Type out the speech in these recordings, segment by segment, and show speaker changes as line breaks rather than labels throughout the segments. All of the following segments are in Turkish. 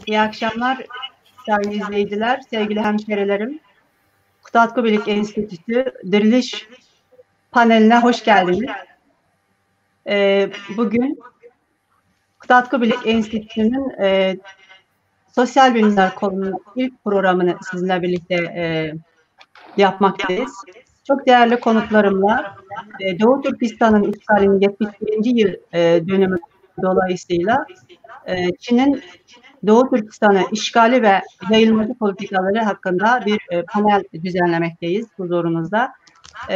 İyi akşamlar sayın izleyiciler, sevgili hemşerilerim. Kutadko Bilik Enstitüsü Diriliş paneline hoş geldiniz. Bugün Kutadko Bilik Enstitüsü'nün Sosyal Bilimler kolunun ilk programını sizinle birlikte yapmaktayız. Çok değerli konuklarımla Doğu Türkistan'ın işgalinin 71. yıl dönümü dolayısıyla Çin'in Doğu Türkistan'ı işgali ve yayılmacı politikaları hakkında bir panel düzenlemekteyiz huzurunuzda.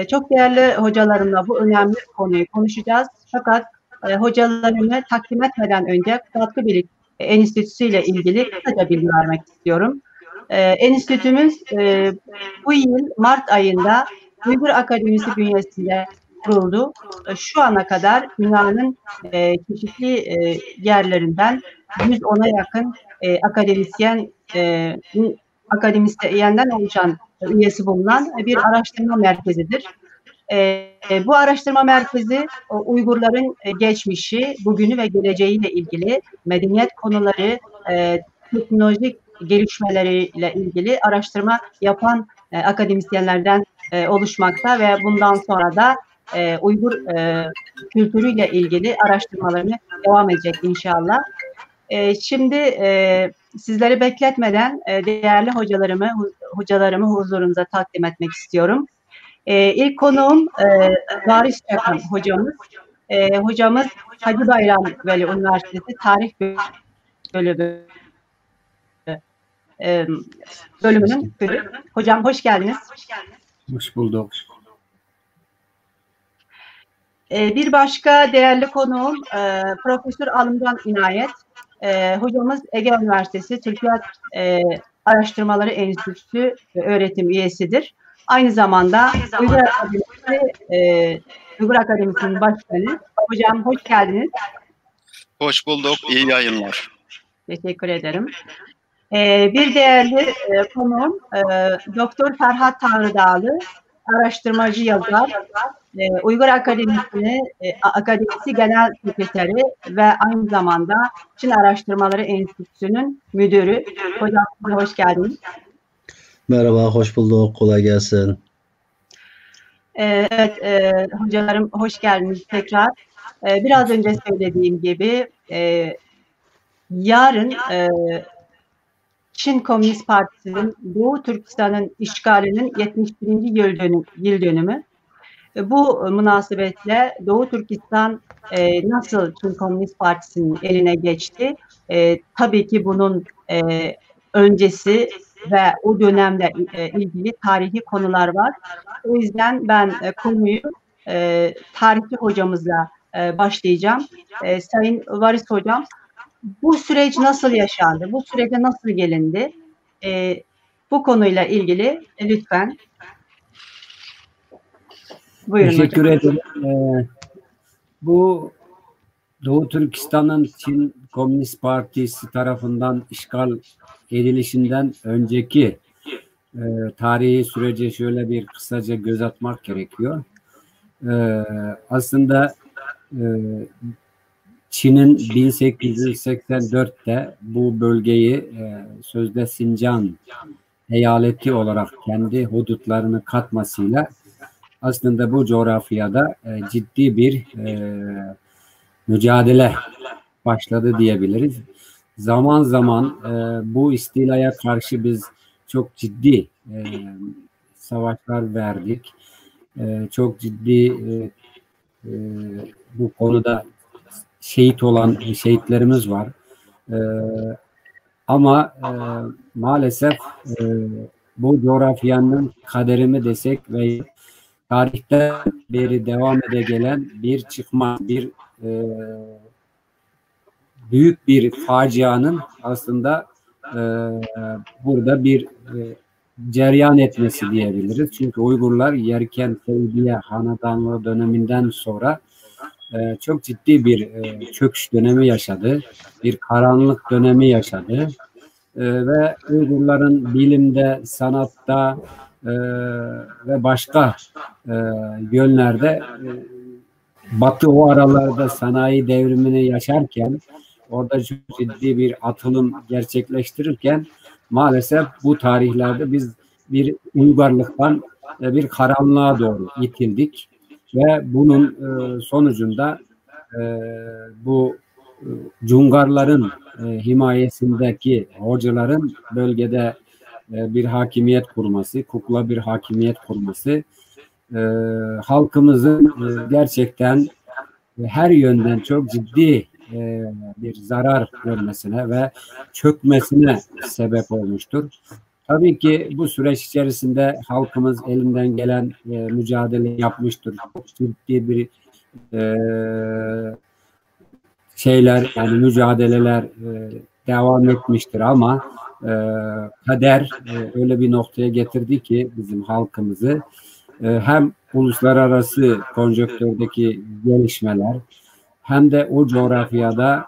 Çok değerli hocalarımla bu önemli konuyu konuşacağız. Fakat hocalarımı takdim etmeden önce Kutadko Bilik Enstitüsü ile ilgili kısaca bilgi vermek istiyorum. Enstitümüz bu yıl Mart ayında Uygur Akademisi bünyesinde kuruldu. Şu ana kadar dünyanın çeşitli yerlerinden 110'a yakın akademisyenden oluşan üyesi bulunan bir araştırma merkezidir. Bu araştırma merkezi Uygurların geçmişi, bugünü ve geleceğiyle ilgili medeniyet konuları, teknolojik gelişmeleriyle ilgili araştırma yapan akademisyenlerden oluşmakta ve bundan sonra da Uygur kültürüyle ilgili araştırmalarını devam edecek inşallah. Şimdi sizleri bekletmeden değerli hocalarımı huzurunuza takdim etmek istiyorum. İlk konuğum Varis Çakan hocamız. Hocamız Hacı Bayram Veli Üniversitesi Tarih bölümünün müdürü. Hocam hoş geldiniz.
Hoş bulduk.
Bir başka değerli konuğum Profesör Alımcan İnayet. Hocamız Ege Üniversitesi Türkiyat Araştırmaları Enstitüsü öğretim üyesidir. Aynı zamanda Uygur Akademisi'nin başkanı. Hocam hoş geldiniz.
Hoş bulduk. İyi yayınlar.
Teşekkür ederim. Bir değerli konuğum Doktor Ferhat Tanrıdağlı, araştırmacı yazar, Uygur Akademisi Genel Sekreteri ve aynı zamanda Çin Araştırmaları Enstitüsü'nün müdürü. Hocam hoş geldiniz.
Merhaba, hoş bulduk. Kolay gelsin.
Evet, hocalarım hoş geldiniz tekrar. Biraz önce söylediğim gibi yarın Çin Komünist Partisi'nin Doğu Türkistan'ın işgalinin 71. yıl dönümü. Bu münasebetle Doğu Türkistan nasıl Çin Komünist Partisi'nin eline geçti? Tabii ki bunun öncesi ve o dönemle ilgili tarihi konular var. O yüzden ben konuyu tarihçi hocamızla başlayacağım. Sayın Varis Hocam, bu süreç nasıl yaşandı? Bu sürece nasıl gelindi? Bu konuyla ilgili lütfen. Buyurun
Teşekkür
hocam.
ederim. Bu Doğu Türkistan'ın Çin Komünist Partisi tarafından işgal edilişinden önceki tarihi sürece şöyle bir kısaca göz atmak gerekiyor. Aslında Çin'in 1884'te bu bölgeyi sözde Sincan eyaleti olarak kendi hudutlarını katmasıyla aslında bu coğrafyada ciddi bir mücadele başladı diyebiliriz. Zaman zaman bu istilaya karşı biz çok ciddi savaşlar verdik. Çok ciddi bu konuda şehit olan şehitlerimiz var. Ama maalesef bu coğrafyanın kaderimi desek ve tarihten beri devam ede gelen bir çıkma, bir büyük bir facianın aslında burada bir cereyan etmesi diyebiliriz. Çünkü Uygurlar Yerken Seydiye Hanedanlığı döneminden sonra çok ciddi bir çöküş dönemi yaşadı. Bir karanlık dönemi yaşadı. Ve Uygurların bilimde, sanatta ve başka yönlerde Batı o aralarda sanayi devrimini yaşarken orada çok ciddi bir atılım gerçekleştirirken maalesef bu tarihlerde biz bir uygarlıktan bir karanlığa doğru itildik ve bunun sonucunda bu Cungarların himayesindeki hocaların bölgede bir hakimiyet kurması, kukla bir hakimiyet kurması halkımızın gerçekten her yönden çok ciddi bir zarar görmesine ve çökmesine sebep olmuştur. Tabii ki bu süreç içerisinde halkımız elinden gelen mücadele yapmıştır. Çok ciddi bir şeyler yani mücadeleler devam etmiştir ama kader öyle bir noktaya getirdi ki bizim halkımızı hem uluslararası konjonktürdeki gelişmeler hem de o coğrafyada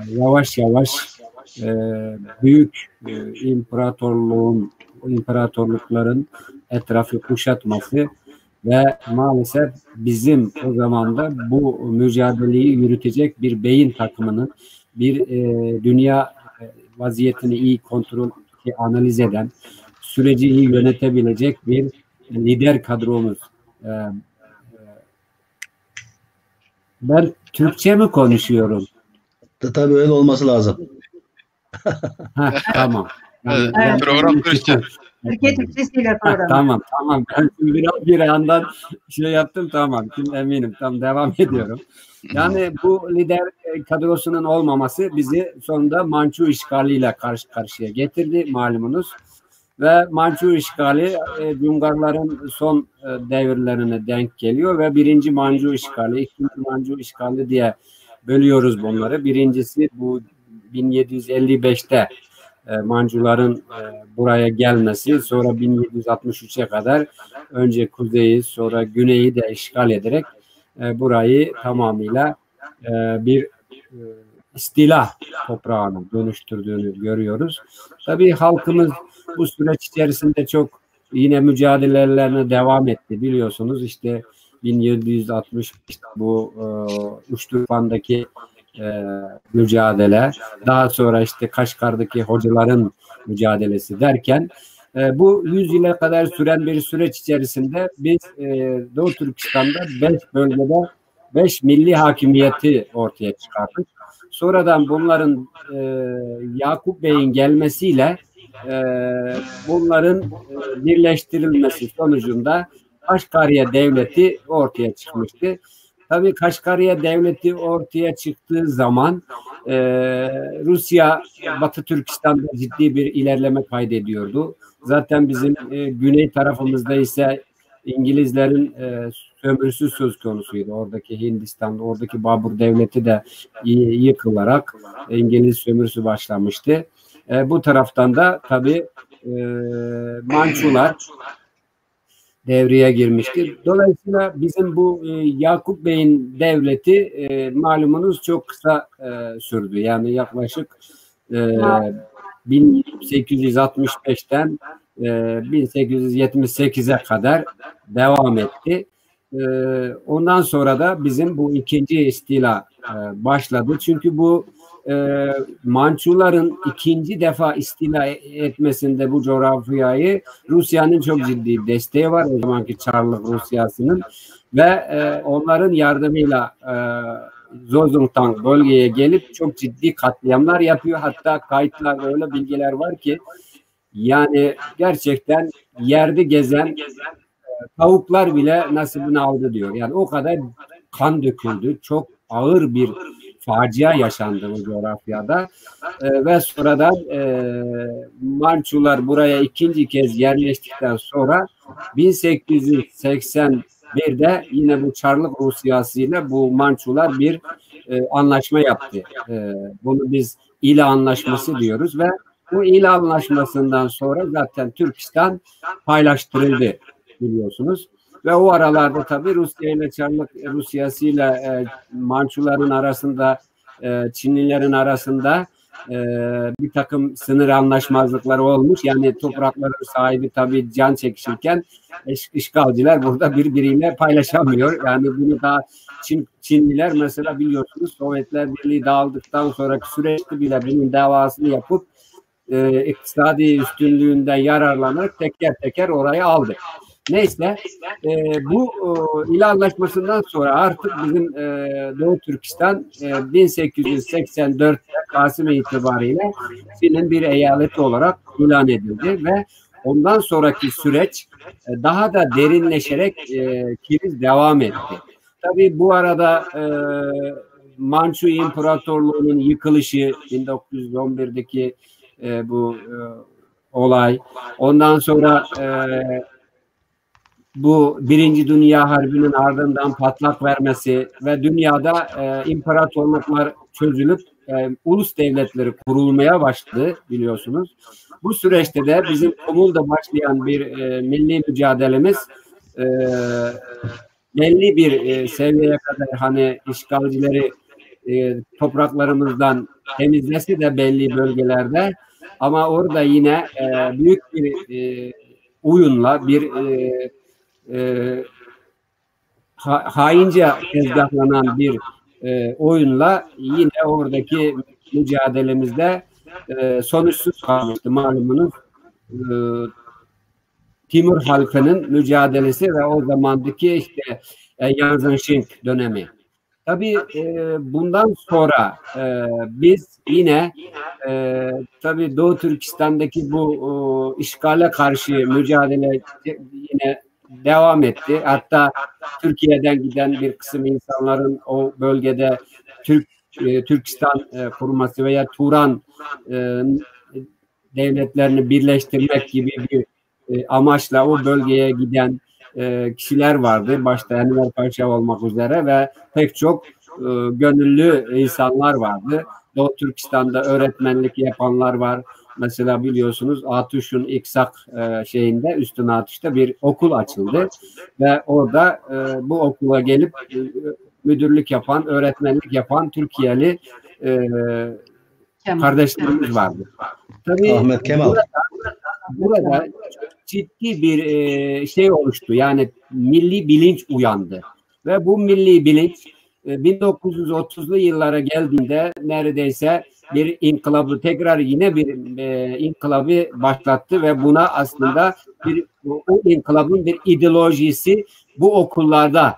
yavaş yavaş büyük imparatorlukların etrafı kuşatması ve maalesef bizim o zaman da bu mücadeleyi yürütecek bir beyin takımının bir dünya vaziyetini iyi kontrol, analiz eden, süreci iyi yönetebilecek bir lider kadromuz. Ben Türkçe mi konuşuyorum?
Tabii öyle olması lazım.
Tamam.
Yani, evet. Program Türkçe.
Türkiye Türkçesiyle program.
Tamam. Ben bir yandan şey yaptım, tamam. Şimdi eminim. Tamam, devam ediyorum. Yani bu lider kadrosunun olmaması bizi sonunda Mançu işgaliyle karşı karşıya getirdi malumunuz. Ve Mançu işgali Cungarların son devirlerine denk geliyor ve birinci Mançu işgali, ikinci Mançu işgali diye bölüyoruz bunları. Birincisi bu 1755'te Mancuların buraya gelmesi, sonra 1763'e kadar önce kuzeyi sonra güneyi de işgal ederek burayı tamamıyla bir istila toprağına dönüştürdüğünü görüyoruz. Tabii halkımız bu süreç içerisinde çok yine mücadelelerine devam etti. Biliyorsunuz işte 1760 bu Uşturfan'daki mücadele, daha sonra işte Kaşgar'daki hocaların mücadelesi derken bu 100 yıla kadar süren bir süreç içerisinde biz Doğu Türkistan'da 5 bölgede 5 milli hakimiyeti ortaya çıkardık. Sonradan bunların Yakup Bey'in gelmesiyle bunların birleştirilmesi sonucunda Kaşgarya Devleti ortaya çıkmıştı. Tabii Kaşgarya Devleti ortaya çıktığı zaman Rusya Batı Türkistan'da ciddi bir ilerleme kaydediyordu. Zaten bizim güney tarafımızda ise İngilizlerin sömürüsü söz konusuydu. Oradaki Hindistan'da, oradaki Babur Devleti de yıkılarak İngiliz sömürüsü başlamıştı. Bu taraftan da tabii Mançular devreye girmişti. Dolayısıyla bizim bu Yakup Bey'in devleti malumunuz çok kısa sürdü. Yani yaklaşık 1865'ten 1878'e kadar devam etti. Ondan sonra da bizim bu ikinci istila başladı. Çünkü bu Mançuların ikinci defa istila etmesinde bu coğrafyayı Rusya'nın çok ciddi desteği var. O zamanki Çarlık Rusyası'nın ve onların yardımıyla Zozultan bölgeye gelip çok ciddi katliamlar yapıyor. Hatta kayıtlarda öyle bilgiler var ki yani gerçekten yerde gezen tavuklar bile nasibini aldı diyor. Yani o kadar kan döküldü. Çok ağır bir facia yaşandı bu coğrafyada. Ve sonradan Mançular buraya ikinci kez yerleştikten sonra 1881'de yine bu Çarlık Rusyası ile bu Mançular bir anlaşma yaptı. Bunu biz İla Anlaşması diyoruz ve bu İla Anlaşması'ndan sonra zaten Türkistan paylaştırıldı biliyorsunuz. Ve o aralarda tabii Rusya ile Çarlık Rusyası ile Mançuların arasında Çinlilerin arasında bir takım sınır anlaşmazlıkları olmuş. Yani toprakların sahibi tabii can çekişirken işgalciler burada birbiriyle paylaşamıyor. Yani bunu da Çinliler mesela biliyorsunuz Sovyetler Birliği dağıldıktan sonraki süreçte bile bunun davasını yapıp iktisadi üstünlüğünden yararlanarak teker teker orayı aldı. Neyse bu İlah Anlaşması'ndan sonra artık bizim Doğu Türkistan 1884'te Kasım itibariyle Çin'in bir eyaleti olarak ilan edildi ve ondan sonraki süreç daha da derinleşerek kriz devam etti. Tabii bu arada Mançu İmparatorluğu'nun yıkılışı 1911'deki bu olay, ondan sonra bu Birinci Dünya Harbi'nin ardından patlak vermesi ve dünyada imparatorluklar çözülüp ulus devletleri kurulmaya başladı biliyorsunuz. Bu süreçte de bizim Kumul'da başlayan bir milli mücadelemiz belli bir seviyeye kadar hani işgalcileri topraklarımızdan temizlesi de belli bölgelerde ama orada yine büyük bir oyunla bir haince tezgahlanan bir oyunla yine oradaki mücadelemizde sonuçsuz kalmıştı malumunuz. Timur halkının mücadelesi ve o zamandaki işte Yanzhenşing dönemi. Tabii bundan sonra biz yine tabii Doğu Türkistan'daki bu işgale karşı mücadele yine devam etti. Hatta Türkiye'den giden bir kısım insanların o bölgede Türkistan kurması veya Turan devletlerini birleştirmek gibi bir amaçla o bölgeye giden kişiler vardı. Başta Enver Paşa olmak üzere ve pek çok gönüllü insanlar vardı. Doğu Türkistan'da öğretmenlik yapanlar var. Mesela biliyorsunuz Atuş'un İksak şeyinde Üstün Atuş'ta bir okul açıldı ve orada bu okula gelip müdürlük yapan, öğretmenlik yapan Türkiye'li kardeşlerimiz vardı. Tabii
Ahmet Kemal.
Burada ciddi bir şey oluştu. Yani milli bilinç uyandı. Ve bu milli bilinç 1930'lu yıllara geldiğinde neredeyse bir inkılabı tekrar yine bir inkılabı başlattı ve buna aslında o inkılabın bir ideolojisi bu okullarda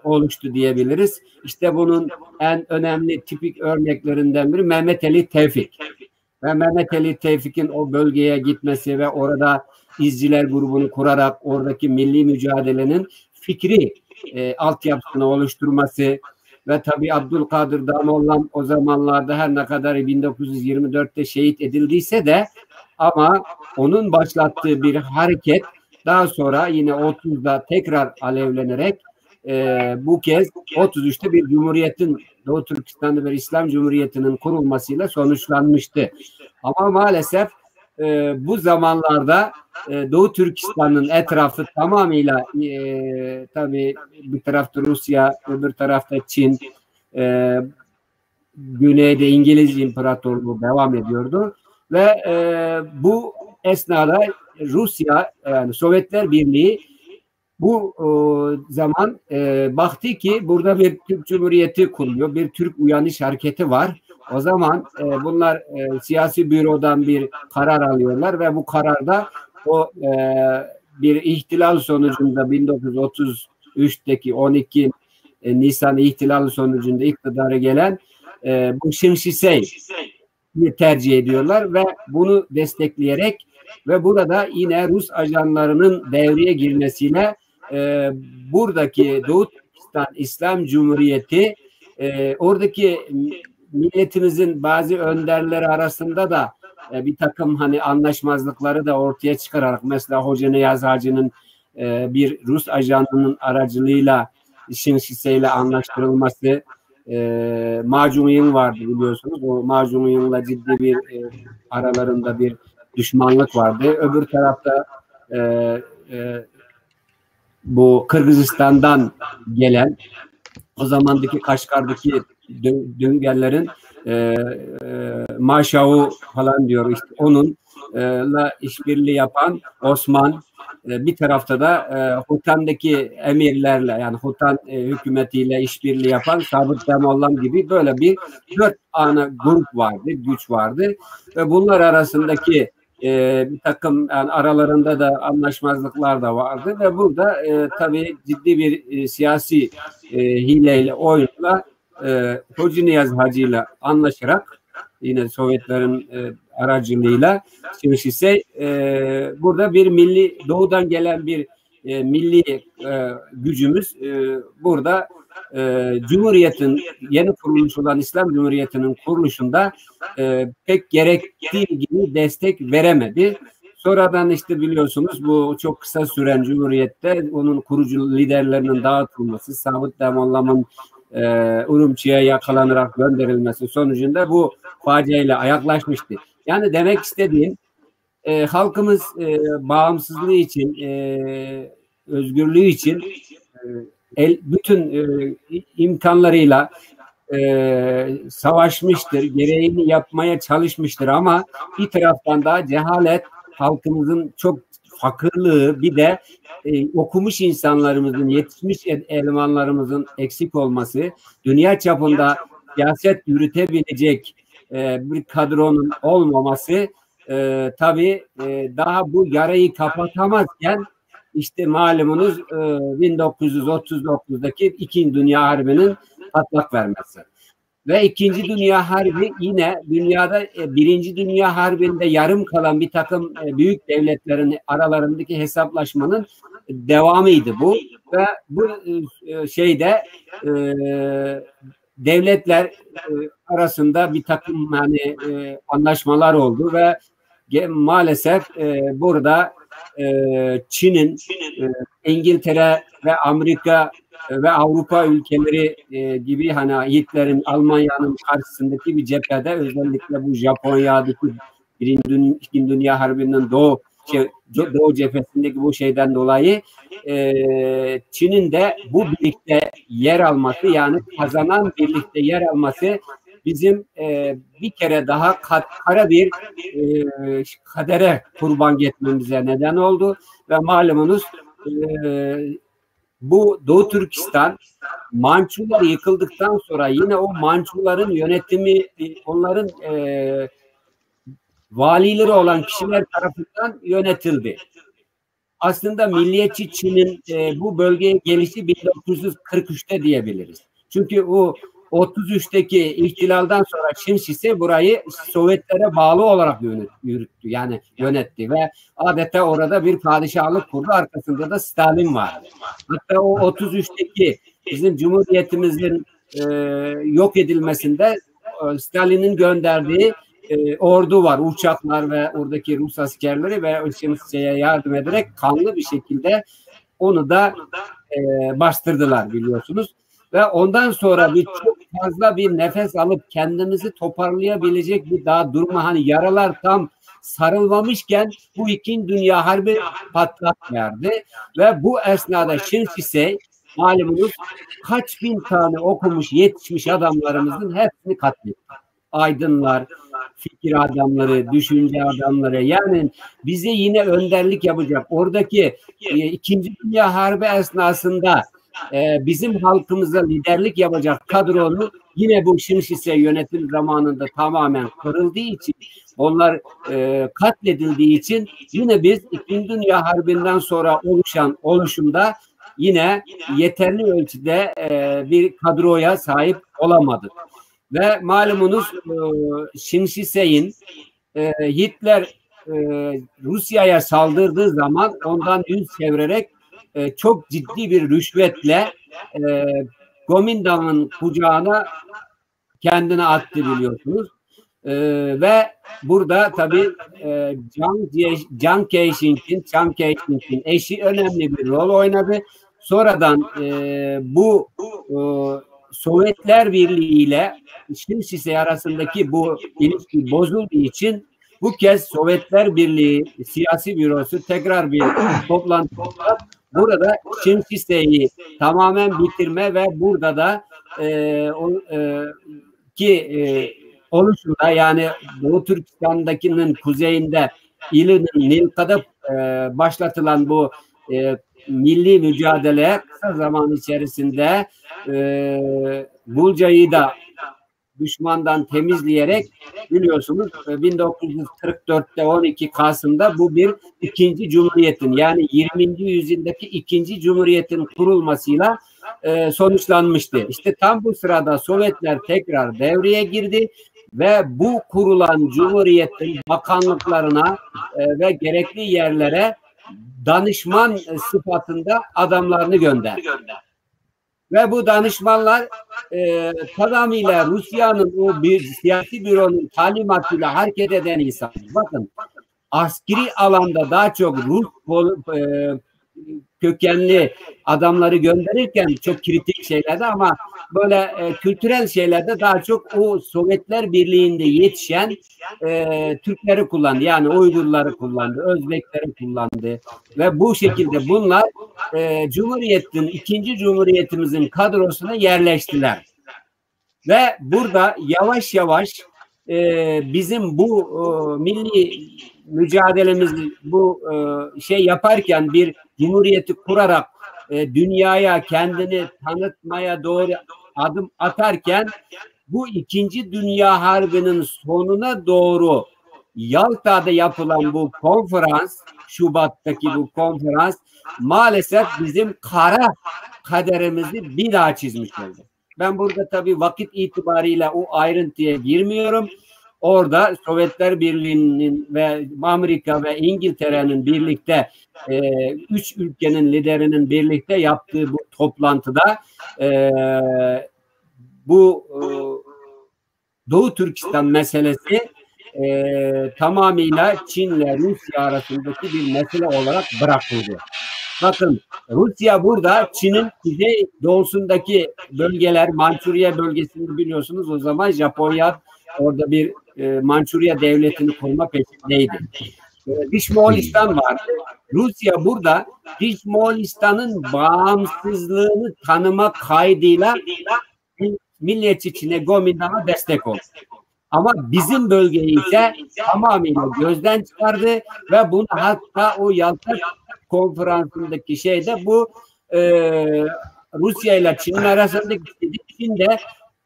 oluştu diyebiliriz. İşte bunun en önemli tipik örneklerinden biri Mehmet Ali Tevfik. Ve Mehmet Ali Tevfik'in o bölgeye gitmesi ve orada izciler grubunu kurarak oradaki milli mücadelenin fikri altyapısını oluşturması ve tabii Abdülkadir Damoğlan o zamanlarda her ne kadar 1924'te şehit edildiyse de ama onun başlattığı bir hareket daha sonra yine 30'da tekrar alevlenerek bu kez 33'te bir cumhuriyetin Doğu Türkistan'da bir İslam Cumhuriyeti'nin kurulmasıyla sonuçlanmıştı. Ama maalesef bu zamanlarda Doğu Türkistan'ın etrafı tamamıyla tabii bir tarafta Rusya, öbür tarafta Çin, güneyde İngiliz İmparatorluğu devam ediyordu ve bu esnada Rusya yani Sovyetler Birliği bu zaman baktı ki burada bir Türk Cumhuriyeti kuruluyor, bir Türk uyanış hareketi var. O zaman bunlar siyasi bürodan bir karar alıyorlar ve bu kararda o bir ihtilal sonucunda 1933'teki 12 Nisan ihtilali sonucunda iktidara gelen bu Şin Şisey'i tercih ediyorlar ve bunu destekleyerek ve burada yine Rus ajanlarının devreye girmesiyle buradaki Doğu Türkistan İslam Cumhuriyeti oradaki milletimizin bazı önderleri arasında da bir takım hani anlaşmazlıkları da ortaya çıkararak mesela Hoca Niyaz Hacı'nın bir Rus ajanının aracılığıyla Şin Şisey'le anlaştırılması Ma Jung-in vardı biliyorsunuz. O Ma Jung-in'la ciddi bir aralarında bir düşmanlık vardı. Öbür tarafta bu Kırgızistan'dan gelen o zamandaki Kaşgar'daki Düngerlerin Maşavu falan diyor işte onunla işbirliği yapan Osman, bir tarafta da Hutan'daki emirlerle yani Hutan hükümetiyle işbirliği yapan Sabit Demoğlan gibi böyle bir 4 ana grup vardı, güç vardı ve bunlar arasındaki bir takım yani aralarında da anlaşmazlıklar da vardı ve burada tabii ciddi bir siyasi hileyle, oyunla Hoca Niyaz Hacı ile anlaşarak yine Sovyetlerin aracılığıyla ise burada bir milli doğudan gelen bir milli gücümüz burada Cumhuriyet'in yeni kurulmuş olan İslam Cumhuriyeti'nin kuruluşunda pek gerektiği gibi destek veremedi. Sonradan işte biliyorsunuz bu çok kısa süren Cumhuriyet'te onun kurucu liderlerinin dağıtılması, Sabit Demoğlan'ın Urumçi'ye yakalanarak gönderilmesi sonucunda bu faciayla ayaklaşmıştı. Yani demek istediğim halkımız bağımsızlığı için, özgürlüğü için bütün imkanlarıyla savaşmıştır, gereğini yapmaya çalışmıştır ama bir taraftan da cehalet, halkımızın çok fakirliği, bir de okumuş insanlarımızın, yetişmiş elemanlarımızın eksik olması, dünya çapında siyaset yürütebilecek bir kadronun olmaması tabii daha bu yarayı kapatamazken işte malumunuz 1939'daki İkinci Dünya Harbi'nin patlak vermesi. Ve İkinci Dünya Harbi yine dünyada Birinci Dünya Harbi'nde yarım kalan bir takım büyük devletlerin aralarındaki hesaplaşmanın devamıydı bu. Ve bu şeyde devletler arasında bir takım yani anlaşmalar oldu ve maalesef burada Çin'in İngiltere ve Amerika ve Avrupa ülkeleri gibi hani Hitler'in Almanya'nın karşısındaki bir cephede özellikle bu Japonya'daki İkinci Dünya Harbi'nin Doğu cephesindeki bu şeyden dolayı Çin'in de bu birlikte yer alması yani kazanan birlikte yer alması bizim bir kere daha kara bir kadere kurban gitmemize neden oldu ve malumunuz bu Doğu Türkistan Mançular yıkıldıktan sonra yine o Mançuların yönetimi onların valileri olan kişiler tarafından yönetildi. Aslında milliyetçi Çin'in bu bölgeye gelişi 1943'te diyebiliriz. Çünkü o 33'teki ihtilalden sonra Çin ise burayı Sovyetlere bağlı olarak yürüttü. Yani yönetti ve adeta orada bir padişahlık kurdu. Arkasında da Stalin vardı. Hatta o 33'teki bizim Cumhuriyetimizin yok edilmesinde Stalin'in gönderdiği ordu var, uçaklar ve oradaki Rus askerleri ve Çin'e yardım ederek kanlı bir şekilde onu da bastırdılar biliyorsunuz. Ve ondan sonra bir çok fazla bir nefes alıp kendimizi toparlayabilecek bir daha durma hani yaralar tam sarılmamışken bu İkinci Dünya Harbi patlak verdi ve bu esnada Şinşisey malumunuz kaç bin tane okumuş yetişmiş adamlarımızın hepsini katletti. Aydınlar, fikir adamları, düşünce adamları yani bize yine önderlik yapacak. Oradaki İkinci Dünya Harbi esnasında bizim halkımıza liderlik yapacak kadronu yine bu Şinşise yönetim zamanında tamamen kırıldığı için onlar katledildiği için yine biz İkinci Dünya Harbi'nden sonra oluşan oluşumda yine yeterli ölçüde bir kadroya sahip olamadık. Ve malumunuz Şinşise'nin Hitler Rusya'ya saldırdığı zaman ondan yüz çevirerek çok ciddi bir rüşvetle Gominda'nın kucağına kendini attı biliyorsunuz. Ve burada tabii Chiang Kai-shek'in eşi önemli bir rol oynadı. Sonradan bu Sovyetler Birliği ile Şinşise arasındaki bu ilişki bozulduğu için bu kez Sovyetler Birliği Siyasi Bürosu tekrar bir toplantı burada Şinşise'yi tamamen bitirme ve burada da oluşunda, yani Doğu Türkistan'dakinin kuzeyinde İl'in Nilka'da başlatılan bu milli mücadeleye kısa zaman içerisinde Bulca'yı da düşmandan temizleyerek, biliyorsunuz 1944'te 12 Kasım'da bu bir ikinci cumhuriyetin, yani 20. yüzyıldaki ikinci cumhuriyetin kurulmasıyla sonuçlanmıştı. İşte tam bu sırada Sovyetler tekrar devreye girdi ve bu kurulan cumhuriyetin bakanlıklarına ve gerekli yerlere danışman sıfatında adamlarını gönderdi. Ve bu danışmanlar tamamıyla Rusya'nın o bir siyasi büronun talimatıyla hareket eden insan. Bakın, askeri alanda daha çok Rus kökenli adamları gönderirken çok kritik şeylerde, ama böyle kültürel şeylerde daha çok o Sovyetler Birliği'nde yetişen Türkleri kullandı. Yani Uygurları kullandı, Özbekleri kullandı ve bu şekilde bunlar Cumhuriyet'in, ikinci Cumhuriyetimizin kadrosuna yerleştiler. Ve burada yavaş yavaş bizim bu milli mücadelemizi bu şey yaparken, bir cumhuriyeti kurarak dünyaya kendini tanıtmaya doğru adım atarken, bu İkinci Dünya Harbi'nin sonuna doğru Yalta'da yapılan bu konferans, Şubat'taki bu konferans maalesef bizim kara kaderimizi bir daha çizmiş oldu. Ben burada tabii vakit itibariyle o ayrıntıya girmiyorum. Orada Sovyetler Birliği'nin ve Amerika ve İngiltere'nin birlikte 3 ülkenin liderinin birlikte yaptığı bu toplantıda bu Doğu Türkistan meselesi tamamıyla Çin'le Rusya arasındaki bir mesele olarak bırakıldı. Bakın, Rusya burada Çin'in kuzey doğusundaki bölgeler, Mançurya bölgesini biliyorsunuz, o zaman Japonya orada bir Mançurya devletini kurma peşindeydi. Dış Moğolistan vardı. Rusya burada Dış Moğolistan'ın bağımsızlığını tanıma kaydıyla milliyetçi Çin'e, Gomindan'a destek oldu. Ama bizim bölgeyi ise tamamıyla gözden çıkardı ve bunu hatta o Yalta konferansındaki şeyde bu Rusya ile Çin'in arasındaki Çin'de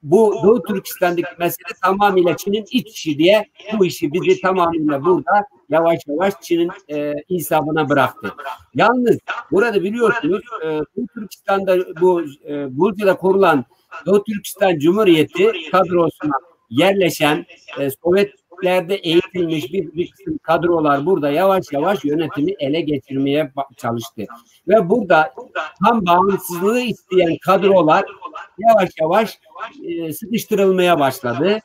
bu Doğu Türkistan'daki mesele tamamıyla Çin'in iç işi diye bu işi bizi tamamıyla burada yavaş yavaş Çin'in insafına bıraktı. Yalnız burada biliyorsunuz Doğu Türkistan'da bu Bulca'da kurulan Doğu Türkistan Cumhuriyeti kadrosuna yerleşen Sovyetlerde eğitilmiş bir kısım kadrolar burada yavaş yavaş yönetimi ele geçirmeye çalıştı. Ve burada tam bağımsızlığı isteyen kadrolar yavaş yavaş sıkıştırılmaya başladı.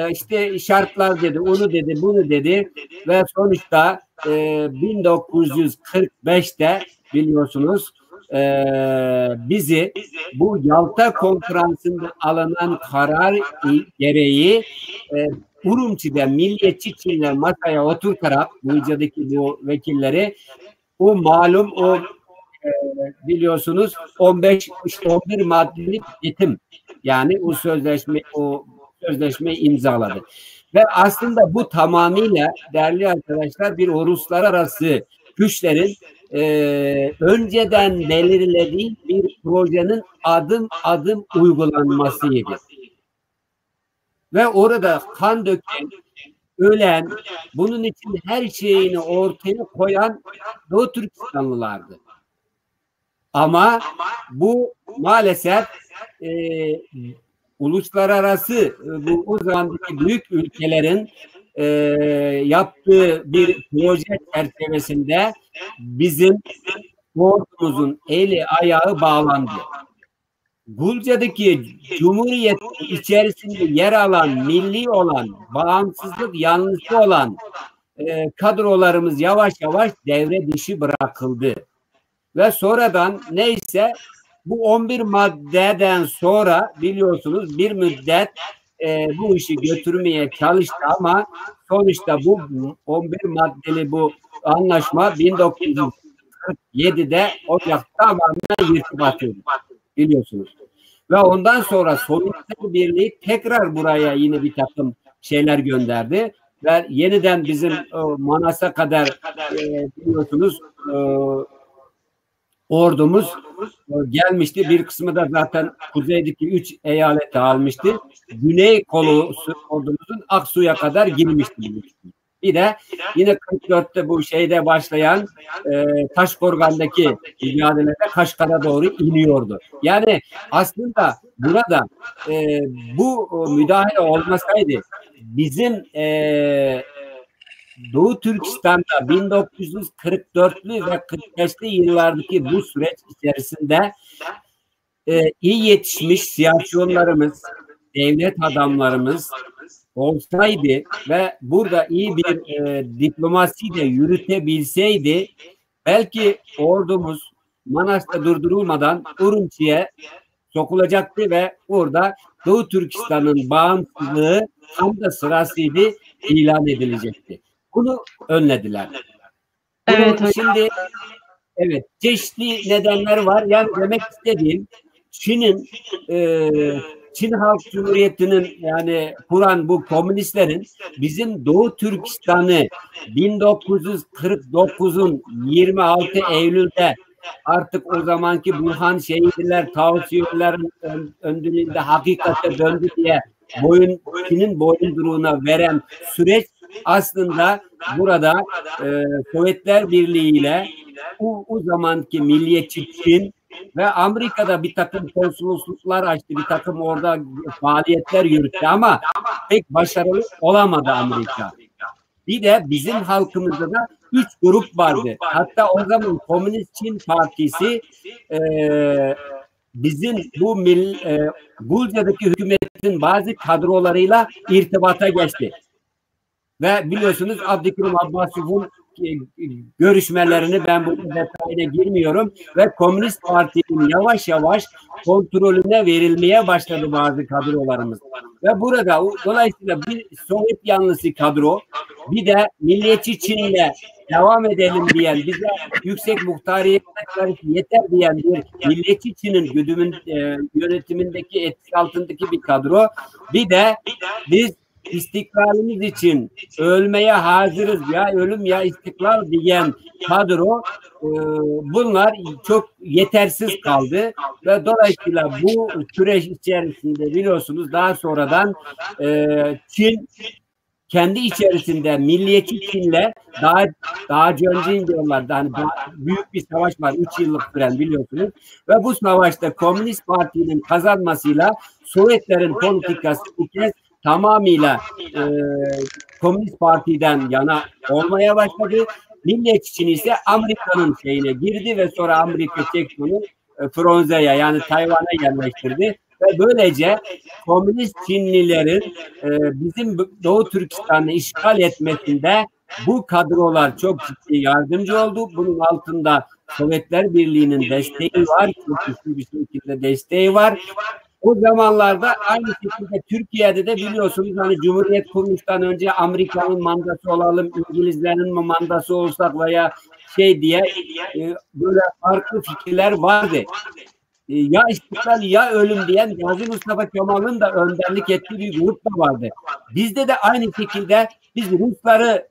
İşte şartlar dedi, onu dedi, bunu dedi ve sonuçta 1945'te biliyorsunuz bizi bu Yalta konferansında alınan karar gereği Urumçi'de milliyetçi Çinler masaya oturtarak Bulca'daki bu vekilleri o malum o biliyorsunuz 11 maddelik yetim, yani o sözleşmeyi imzaladı. Ve aslında bu tamamıyla değerli arkadaşlar bir uluslararası güçlerin önceden belirlediği bir projenin adım adım uygulanmasıydı. Ve orada kan döken, ölen, bunun için her şeyini ortaya koyan Doğu Türkistanlılardı. Ama bu maalesef uluslararası bu o zamandaki büyük ülkelerin yaptığı bir proje çerçevesinde bizim ordumuzun eli ayağı bağlandı. Bulca'daki Cumhuriyet içerisinde yer alan, milli olan, bağımsızlık yanlısı olan kadrolarımız yavaş yavaş devre dışı bırakıldı. Ve sonradan neyse bu 11 maddeden sonra biliyorsunuz bir müddet bu işi götürmeye çalıştı ama sonuçta bu 11 maddeli bu anlaşma 1947'de Ocak'ta tamamen yırtıp atıldı. Biliyorsunuz. Ve ondan sonra Sovyetler Birliği tekrar buraya yine bir takım şeyler gönderdi ve yeniden bizim Manas'a kadar biliyorsunuz ordumuz gelmişti. Bir kısmı da zaten kuzeydeki 3 eyaleti almıştı. Güney kolu ordumuzun Aksu'ya kadar girmişti. Bir de yine 44'te bu şeyde başlayan Taşkorgan'daki mücadelede Kaşgar'a doğru iniyordu. Yani aslında burada bu müdahale olmasaydı bizim Doğu Türkistan'da 1944'lü ve 45'li yıllardaki bu süreç içerisinde iyi yetişmiş siyasetçilerimiz, devlet adamlarımız olsaydı ve burada iyi bir diplomasi de yürütebilseydi belki ordumuz Manas'ta durdurulmadan Urumçi'ye sokulacaktı ve orada Doğu Türkistan'ın bağımsızlığı tam da sırasıydı ilan edilecekti. Bunu önlediler.
Evet,
şimdi evet çeşitli nedenler var. Yani demek istediğim Çin Halk Cumhuriyeti'nin yani kuran bu komünistlerin bizim Doğu Türkistan'ı 1949'un 26 Eylül'de artık o zamanki Burhan şehirler, Tavsiyeler'in öndülüğünde hakikate döndü diye Çin'in boyunduruğuna veren süreç aslında burada Sovyetler Birliği ile o zamanki milliyetçi Çin ve Amerika'da bir takım konsolosluklar açtı, bir takım orada faaliyetler yürüttü ama pek başarılı olamadı Amerika. Bir de bizim halkımızda da 3 grup vardı. Hatta o zaman Komünist Çin Partisi bizim bu Gulca'daki hükümetin bazı kadrolarıyla irtibata geçti. Ve biliyorsunuz Abdülkerim Abbasov'un görüşmelerini ben bu detayına girmiyorum ve Komünist Parti'nin yavaş yavaş kontrolüne verilmeye başladı bazı kadrolarımız. Ve burada dolayısıyla bir Sovyet yanlısı kadro, bir de milliyetçi Çin'le devam edelim diyen, bize yüksek muhtariyetler yeter diyen bir milliyetçi Çin'in yönetimindeki etkisi altındaki bir kadro, bir de biz İstiklalimiz için ölmeye hazırız ya ölüm ya istiklal diyen kadro bunlar çok yetersiz kaldı ve dolayısıyla bu süreç içerisinde biliyorsunuz daha sonradan Çin kendi içerisinde milliyetçi Çin'le daha Cöncin diyorlar. Yani büyük bir savaş var. 3 yıllık süren biliyorsunuz. Ve bu savaşta Komünist Parti'nin kazanmasıyla Sovyetlerin politikası bir kez tamamıyla Komünist Parti'den yana olmaya başladı. Milliyetçi Çin ise Amerika'nın şeyine girdi ve sonra Amerika çekti onu Frunze'ye yani Tayvan'a yerleştirdi. Ve böylece Komünist Çinlilerin bizim Doğu Türkistan'ı işgal etmesinde bu kadrolar çok ciddi yardımcı oldu. Bunun altında Sovyetler Birliği'nin desteği var. Çok güçlü bir şekilde desteği var. O zamanlarda aynı şekilde Türkiye'de de biliyorsunuz hani Cumhuriyet kuruluştan önce Amerika'nın mandası olalım, İngilizlerin mi mandası olsak veya şey diye böyle farklı fikirler vardı. Ya istiklal ya ölüm diyen Gazi Mustafa Kemal'ın da önderlik ettiği bir grup da vardı. Bizde de aynı şekilde biz Rusları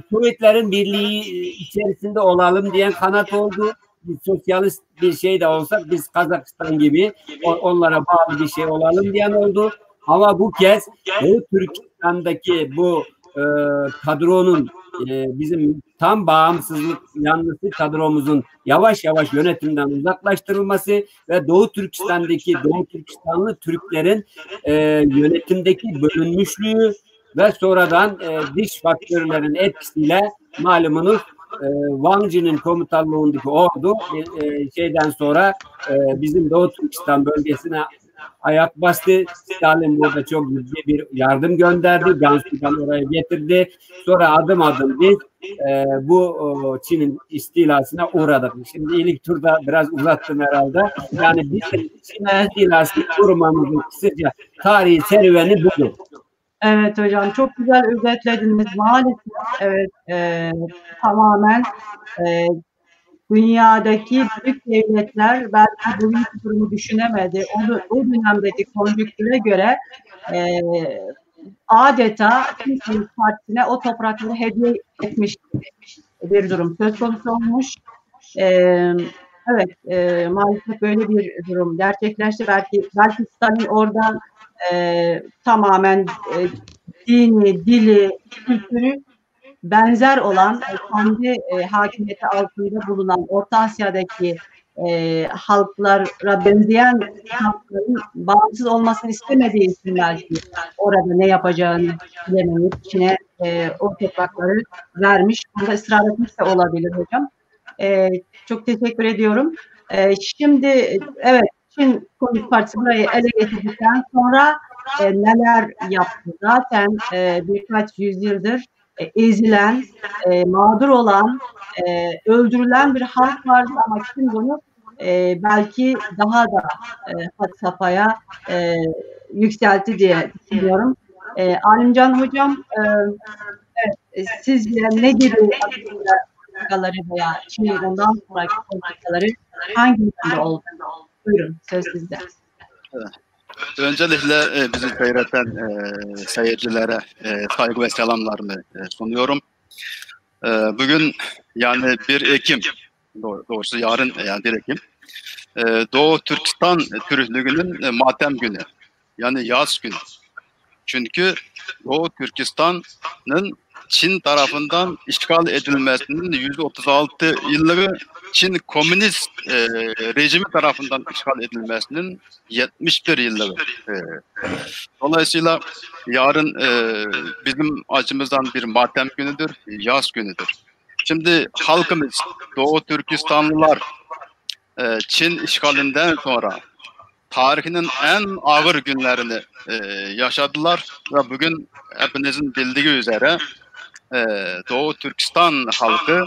Sovyetlerin birliği içerisinde olalım diyen kanat oldu. Biz sosyalist bir şey de olsak biz Kazakistan gibi onlara bağlı bir şey olalım diyen oldu. Ama bu kez Doğu Türkistan'daki bu kadronun bizim tam bağımsızlık yanlısı kadromuzun yavaş yavaş yönetimden uzaklaştırılması ve Doğu Türkistan'daki Doğu Türkistanlı Türklerin yönetimdeki bölünmüşlüğü ve sonradan dış faktörlerin etkisiyle malumunuz Wang Ji'nin komutanlığındaki ordu şeyden sonra bizim Doğu Türkistan bölgesine ayak bastı. Stalin burada çok ciddi bir yardım gönderdi. Gansu'dan oraya getirdi. Sonra adım adım biz bu Çin'in istilasına uğradık. Şimdi ilk turda biraz uzattım herhalde. Yani biz Çin'in istilasını kurmamızın kısaca tarihi serüveni budur.
Evet hocam çok güzel özetlediniz. Maalesef evet tamamen dünyadaki büyük devletler belki bu durumu düşünemedi. O dönemdeki konjüktüre göre adeta Çin Komünist Partisi'ne o toprakları hediye etmiş bir durum söz konusu olmuş. Evet, maalesef böyle bir durum gerçekleşti. Belki Stalin oradan tamamen dini, dili, kültürü benzer olan, kendi hakimiyeti altında bulunan Orta Asya'daki halklara benzeyen halkların bağımsız olmasını istemediği için belki orada ne yapacağını bilemeyip Çin'e o toprakları vermiş. Bunda ısrar etmiş de olabilir hocam. Çok teşekkür ediyorum. Şimdi evet, Çin Komünist Partisi burayı ele geçirdikten sonra neler yaptı? Zaten birkaç yüzyıldır ezilen, mağdur olan, öldürülen bir halk vardı ama Çin bunu belki daha da had safhaya yükseltti diye düşünüyorum. Alimcan Hocam, evet, sizce ne gibi politikaları veya Çin'in ondan sonraki politikaları hangi yönde oldu? Buyurun, söz sizde.
Evet. Öncelikle bizi seyreden seyircilere saygı ve selamlarımı sunuyorum. Bugün yani 1 Ekim, doğrusu yarın yani 1 Ekim, Doğu Türkistan Türklüğü'nün matem günü. Yani yaz günü. Çünkü Doğu Türkistan'ın Çin tarafından işgal edilmesinin 136 yıllığı, Çin komünist rejimi tarafından işgal edilmesinin 71 yıllığı. Dolayısıyla yarın bizim açımızdan bir matem günüdür, yaz günüdür. Şimdi halkımız, Doğu Türkistanlılar Çin işgalinden sonra tarihinin en ağır günlerini yaşadılar ve bugün hepinizin bildiği üzere Doğu Türkistan halkı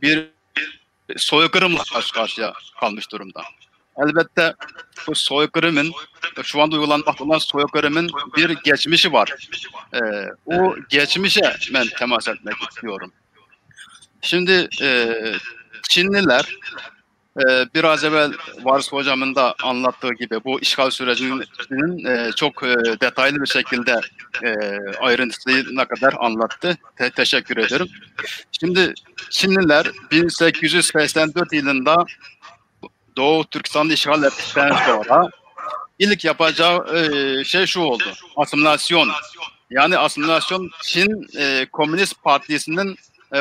bir soykırımla karşı karşıya kalmış durumda. Elbette bu soykırımın, şu anda uygulanmakta olan soykırımın bir geçmişi var. O geçmişe ben temas etmek istiyorum. Şimdi Çinliler, biraz evvel Varis Hocam'ın da anlattığı gibi bu işgal sürecinin çok detaylı bir şekilde ayrıntısına kadar anlattı. Teşekkür ederim. Şimdi Çinliler 1884 yılında Doğu Türkistan'ı işgal ettikten sonra ilk yapacağı şey şu oldu: asimilasyon. Yani asimilasyon Çin Komünist Partisi'nin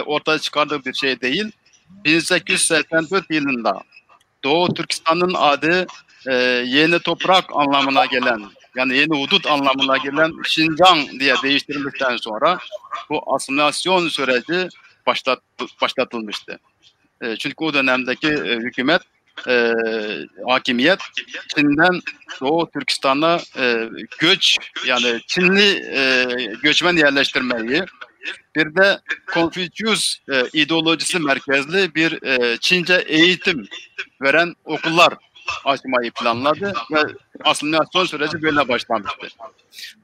ortaya çıkardığı bir şey değil. 1884 yılında Doğu Türkistan'ın adı yeni toprak anlamına gelen, yani yeni hudut anlamına gelen Şincan diye değiştirilmişten sonra bu asimilasyon süreci başlatılmıştı. Çünkü o dönemdeki hükümet, hakimiyet Çin'den Doğu Türkistan'a göç, yani Çinli göçmen yerleştirmeyi, bir de Confucius ideolojisi merkezli bir Çince eğitim veren okullar açmayı planladı ve asimilasyon süreci böyle başlamıştı.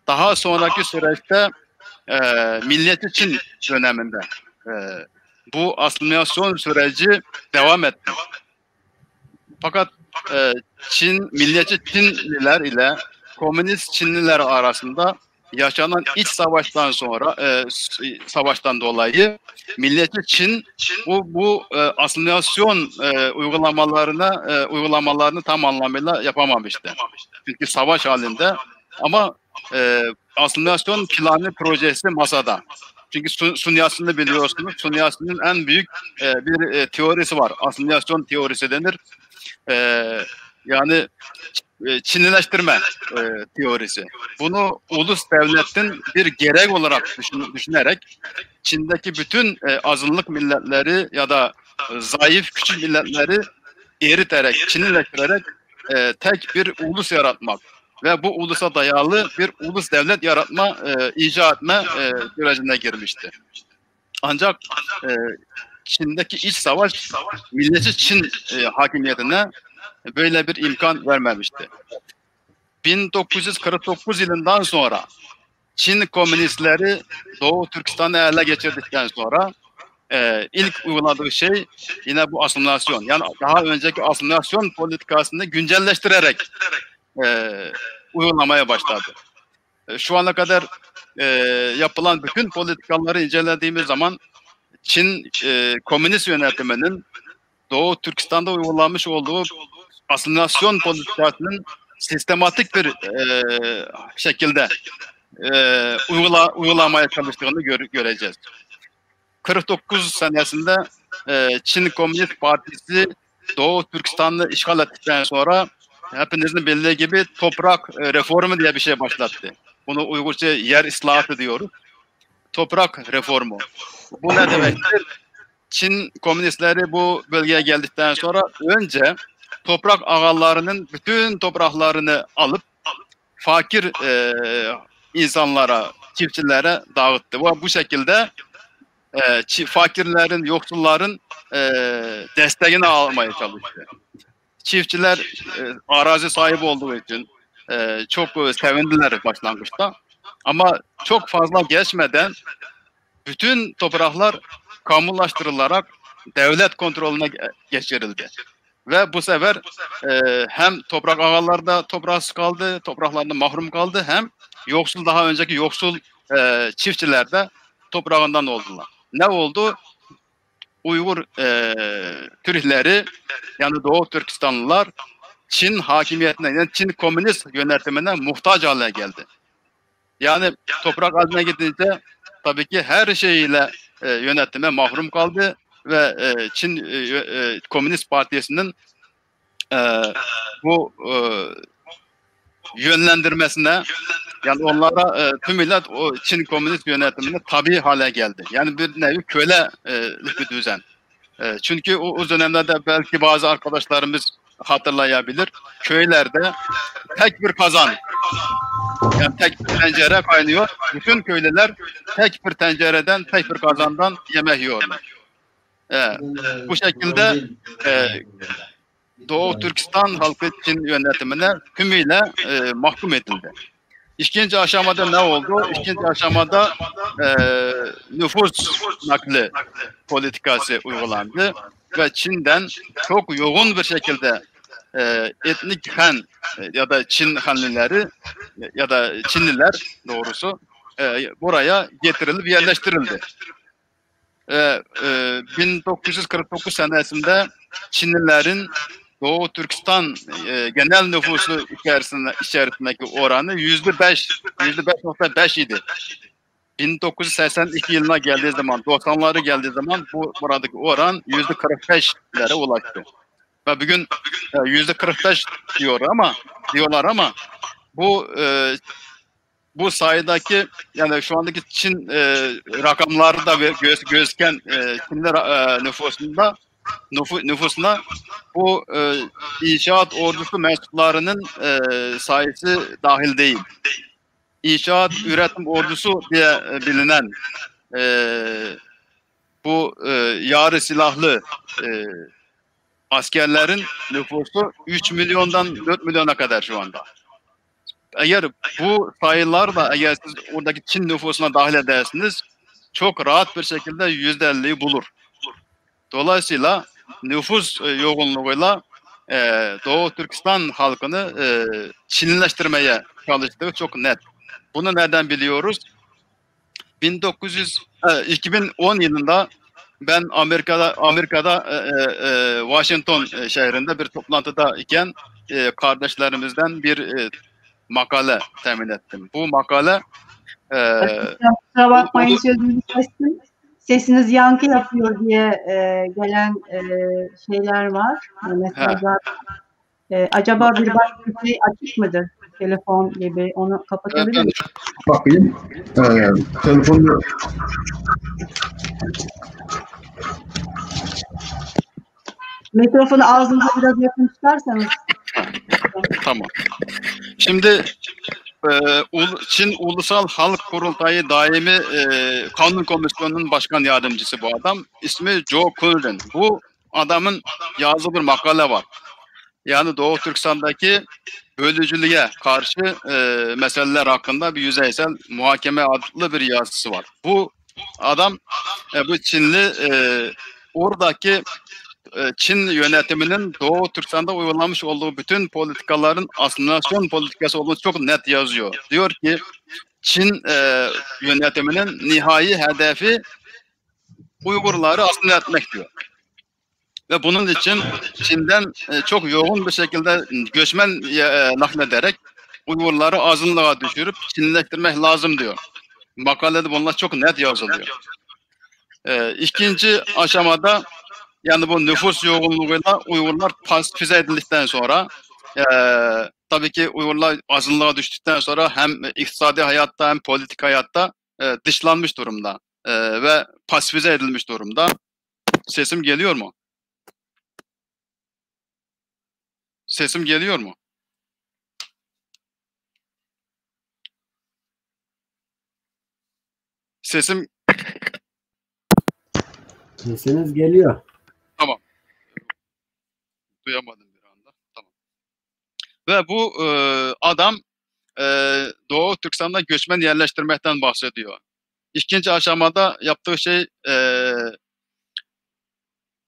Daha sonraki süreçte Milliyetçi Çin döneminde bu asimilasyon süreci devam etti. Fakat Milliyetçi Çinliler ile Komünist Çinliler arasında yaşanan iç savaştan sonra, savaştan dolayı Milliyetçi Çin bu asimilasyon uygulamalarını tam anlamıyla yapamamıştı. Çünkü savaş halinde, ama asimilasyon planı projesi masada. Çünkü Sun Yat-sen'i biliyorsunuz. Sun Yat-sen'in en büyük bir teorisi var. Asimilasyon teorisi denir. Yani Çinlileştirme teorisi. Bunu ulus devletin bir gerek olarak düşünerek Çin'deki bütün azınlık milletleri ya da zayıf küçük milletleri eriterek, Çinlileştirerek tek bir ulus yaratmak ve bu ulusa dayalı bir ulus devlet yaratma, icra etme sürecine girmişti. Ancak Çin'deki iç savaş Milliyetçi Çin hakimiyetine böyle bir imkan vermemişti. 1949 yılından sonra Çin komünistleri Doğu Türkistan'ı ele geçirdikten sonra ilk uyguladığı şey yine bu asimilasyon. Yani daha önceki asimilasyon politikasını güncelleştirerek uygulamaya başladı. şu ana kadar yapılan bütün politikaları incelediğimiz zaman Çin komünist yönetiminin Doğu Türkistan'da uygulanmış olduğu asimilasyon politikasının sistematik bir şekilde uygulamaya çalıştığını göreceğiz. 49 senesinde Çin Komünist Partisi Doğu Türkistan'ı işgal ettikten sonra hepinizin bildiği gibi toprak reformu diye bir şey başlattı. Bunu Uygurca yer islahatı diyoruz. Toprak reformu. Bu ne demektir? Çin komünistleri bu bölgeye geldikten sonra önce toprak ağalarının bütün topraklarını alıp fakir insanlara, çiftçilere dağıttı. Bu şekilde fakirlerin, yoksulların desteğini almaya çalıştı. Çiftçiler arazi sahibi olduğu için çok sevindiler başlangıçta. Ama çok fazla geçmeden bütün topraklar kamulaştırılarak devlet kontrolüne geçirildi. Ve bu sefer hem toprak ağaları da topraksız kaldı, topraklarından mahrum kaldı, hem yoksul, daha önceki yoksul çiftçiler de toprağından oldular. Ne oldu? Uygur Türkleri, yani Doğu Türkistanlılar Çin hakimiyetine, yani Çin komünist yönetimine muhtaç hale geldi. Yani toprak haline gidince tabii ki her şeyiyle yönetime mahrum kaldı ve Çin Komünist Partisi'nin bu yönlendirmesine, yani onlara tümüyle o Çin Komünist yönetimine tabi hale geldi. Yani bir nevi kölelik bir düzen. Çünkü o dönemlerde belki bazı arkadaşlarımız hatırlayabilir. Köylerde tek bir kazan, yani tek bir tencere kaynıyor. Bütün köylüler tek bir tencereden, tek bir kazandan yemek yiyorlar. Bu şekilde Doğu Türkistan halkı Çin yönetimine tümüyle mahkum edildi. İkinci aşamada ne oldu? İkinci aşamada nüfus nakli politikası uygulandı ve Çin'den çok yoğun bir şekilde etnik Han ya da Çin Hanlileri ya da Çinliler doğrusu buraya getirilip yerleştirildi. 1949 senesinde Çinlilerin Doğu Türkistan genel nüfusu içerisindeki oranı %5.5 idi. 1982 yılına geldiği zaman, 90'ları geldiği zaman buradaki oran %45'lere ulaştı. Ve bugün %45 diyorlar ama bu sayıdaki, yani şu andaki Çin rakamları da gözüken Çinli nüfusuna bu inşaat ordusu mensuplarının sayısı dahil değil. İnşaat üretim ordusu diye bilinen bu yarı silahlı askerlerin nüfusu 3 milyondan 4 milyona kadar şu anda. Eğer bu sayılarla eğer siz oradaki Çin nüfusuna dahil edersiniz, çok rahat bir şekilde %50'yi bulur. Dolayısıyla nüfus yoğunluğuyla Doğu Türkistan halkını Çinlileştirmeye çalıştığı çok net. Bunu nereden biliyoruz? 2010 yılında ben Amerika'da Washington şehrinde bir toplantıda iken kardeşlerimizden bir makale temin ettim. Bu makale
kusura bakmayın, sözünüzü kestim. Sesiniz yankı yapıyor diye gelen şeyler var, mesajlar. Acaba bir başka şey açık mıdır? Telefon gibi, onu kapatabilir miyim?
Bakayım. Telefonu
Mikrofonu ağzınıza biraz yakın tutarsanız.
Tamam. Şimdi Çin Ulusal Halk Kurultayı Daimi Kanun Komisyonu'nun başkan yardımcısı bu adam. İsmi Joe Cullen. Bu adamın yazdığı bir makale var. Yani Doğu Türkistan'daki bölücülüğe karşı meseleler hakkında bir yüzeysel muhakeme adlı bir yazısı var. Bu adam, bu Çinli oradaki Çin yönetiminin Doğu Türkistan'da uygulamış olduğu bütün politikaların asimilasyon politikası olduğunu çok net yazıyor. Diyor ki Çin yönetiminin nihai hedefi Uygurları asimile etmek diyor. Ve bunun için Çin'den çok yoğun bir şekilde göçmen naklederek Uygurları azınlığa düşürüp Çinleştirmek lazım diyor. Makalede bunlar çok net yazılıyor. İkinci aşamada yani bu nüfus yoğunluğuyla Uygurlar pasifize edildikten sonra tabii ki Uygurlar azınlığa düştükten sonra hem iktisadi hayatta hem politik hayatta dışlanmış durumda ve pasifize edilmiş durumda. Sesim geliyor mu? Sesim geliyor mu? Sesim
Sesiniz geliyor.
tamam. Duyamadım bir anda. Tamam. Ve bu adam Doğu Türkistan'da göçmen yerleştirmekten bahsediyor. İkinci aşamada yaptığı şey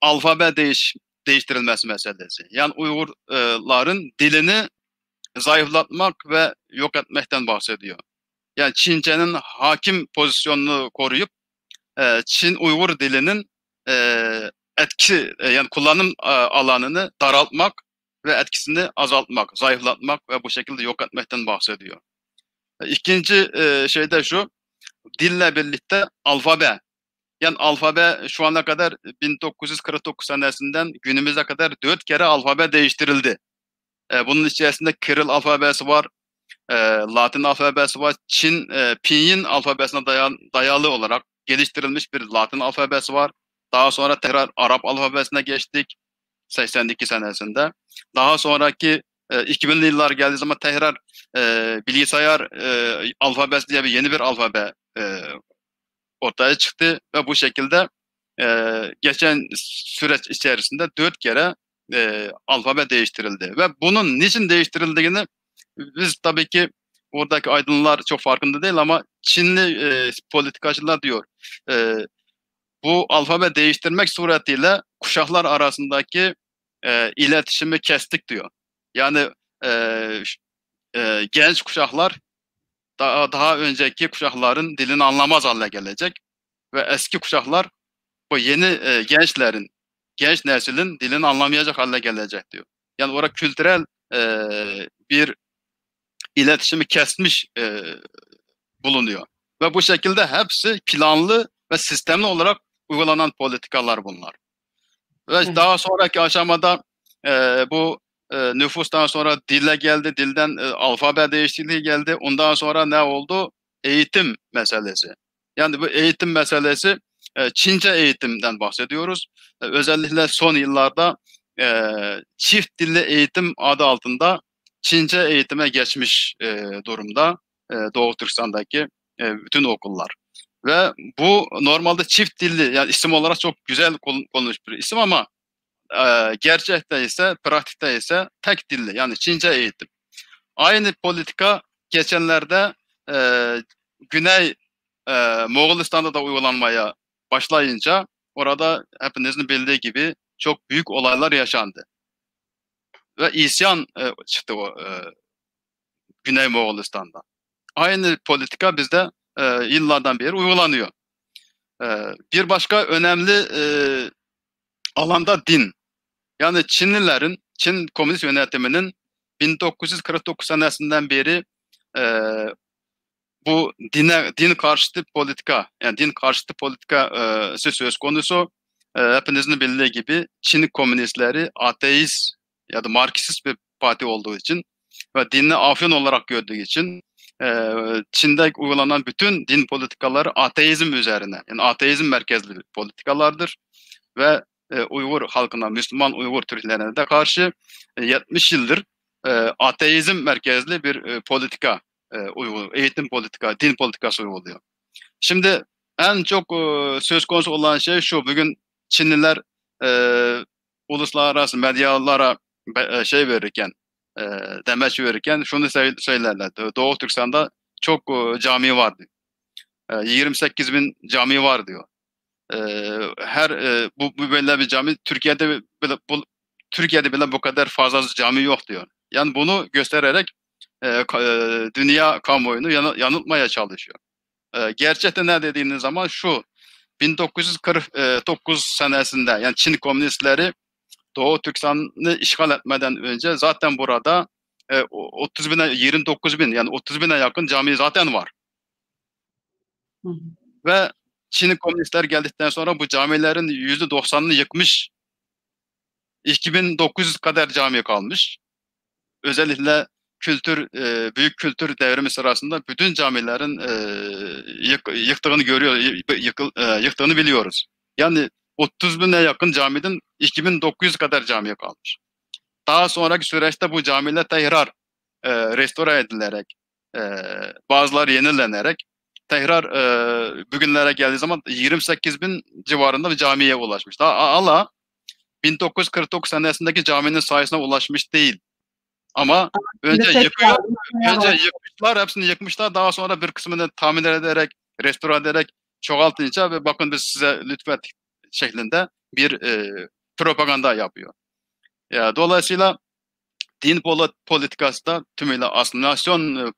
alfabe değiştirilmesi meselesi. Yani Uygurların dilini zayıflatmak ve yok etmekten bahsediyor. Yani Çince'nin hakim pozisyonunu koruyup Çin Uygur dilinin yani kullanım alanını daraltmak ve etkisini azaltmak, zayıflatmak ve bu şekilde yok etmekten bahsediyor. İkinci şey de şu, dille birlikte alfabe. Yani alfabe şu ana kadar 1949 senesinden günümüze kadar 4 kere alfabe değiştirildi. Bunun içerisinde Kiril alfabesi var, Latin alfabesi var, Çin Pinyin alfabesine dayalı olarak geliştirilmiş bir Latin alfabesi var. Daha sonra tekrar Arap alfabesine geçtik 82 senesinde. Daha sonraki 2000'li yıllar geldiği zaman tekrar bilgisayar alfabesi diye yeni bir alfabe ortaya çıktı ve bu şekilde geçen süreç içerisinde 4 kere alfabe değiştirildi. Ve bunun niçin değiştirildiğini biz tabii ki oradaki aydınlar çok farkında değil ama Çinli politikacılar diyor. Bu alfabe değiştirmek suretiyle kuşaklar arasındaki iletişimi kestik diyor. Yani genç kuşaklar daha önceki kuşakların dilini anlamaz hale gelecek ve eski kuşaklar bu yeni genç neslin dilini anlamayacak hale gelecek diyor. Yani orada kültürel bir iletişimi kesmiş bulunuyor. Ve bu şekilde hepsi planlı ve sistemli olarak uygulanan politikalar bunlar. Ve daha sonraki aşamada bu nüfustan sonra dile geldi, dilden alfabe değişikliği geldi. Ondan sonra ne oldu? Eğitim meselesi. Yani bu eğitim meselesi Çince eğitimden bahsediyoruz. Özellikle son yıllarda çift dilli eğitim adı altında Çince eğitime geçmiş durumda Doğu Türkistan'daki bütün okullar. Ve bu normalde çift dilli, yani isim olarak çok güzel konulmuş bir isim ama gerçekte ise, pratikte ise tek dilli, yani Çince eğitim. Aynı politika geçenlerde Güney Moğolistan'da da uygulanmaya başlayınca orada hepinizin bildiği gibi çok büyük olaylar yaşandı. Ve isyan çıktı o Güney Moğolistan'da. Aynı politika bizde yıllardan beri uygulanıyor. Bir başka önemli alanda din. Yani Çin komünist yönetiminin 1949 senesinden beri bu din karşıtı politika, yani din karşıtı politikası söz konusu. Hepinizin bildiği gibi Çin komünistleri ateist ya da Marksist bir parti olduğu için ve dini afyon olarak gördüğü için Çin'de uygulanan bütün din politikaları ateizm üzerine, yani ateizm merkezli politikalardır ve Uygur halkına, Müslüman Uygur Türklerine de karşı 70 yıldır ateizm merkezli bir politika eğitim politika, din politikası uyguluyor. Şimdi en çok söz konusu olan şey şu: bugün Çinliler uluslararası medyalara şey verirken, demeç verirken şunu söylerler: Doğu Türkistan'da çok cami var diyor. 28 bin cami var diyor. Bu böyle bir cami Türkiye'de Türkiye'de bile bu kadar fazla cami yok diyor. Yani bunu göstererek dünya kamuoyunu yanıltmaya çalışıyor. Gerçekten ne dediğiniz zaman şu: 1949 senesinde yani Çin komünistleri Doğu Türkistan'ı işgal etmeden önce zaten burada 30 bine, 29 bin yani 30 bine yakın cami zaten var.
Hı.
Ve Çin komünistler geldikten sonra bu camilerin %90'ını yıkmış. 2900 kadar cami kalmış. Özellikle büyük kültür devrimi sırasında bütün camilerin yıktığını yıktığını biliyoruz. Yani 30 bine yakın camiden 2900 kadar camiye kalmış. Daha sonraki süreçte bu camiler tekrar restore edilerek, bazıları yenilenerek tekrar bugünlere geldiği zaman 28 bin civarında bir camiye ulaşmış. Daha 1949 senesindeki caminin sayısına ulaşmış değil. Ama önce yıkmışlar, hepsini yıkmışlar. Daha sonra bir kısmını tamir ederek, restore ederek çoğaltınca ve bakın biz size lütfettik şeklinde bir propaganda yapıyor. Dolayısıyla din politikası da tümüyle asimilasyon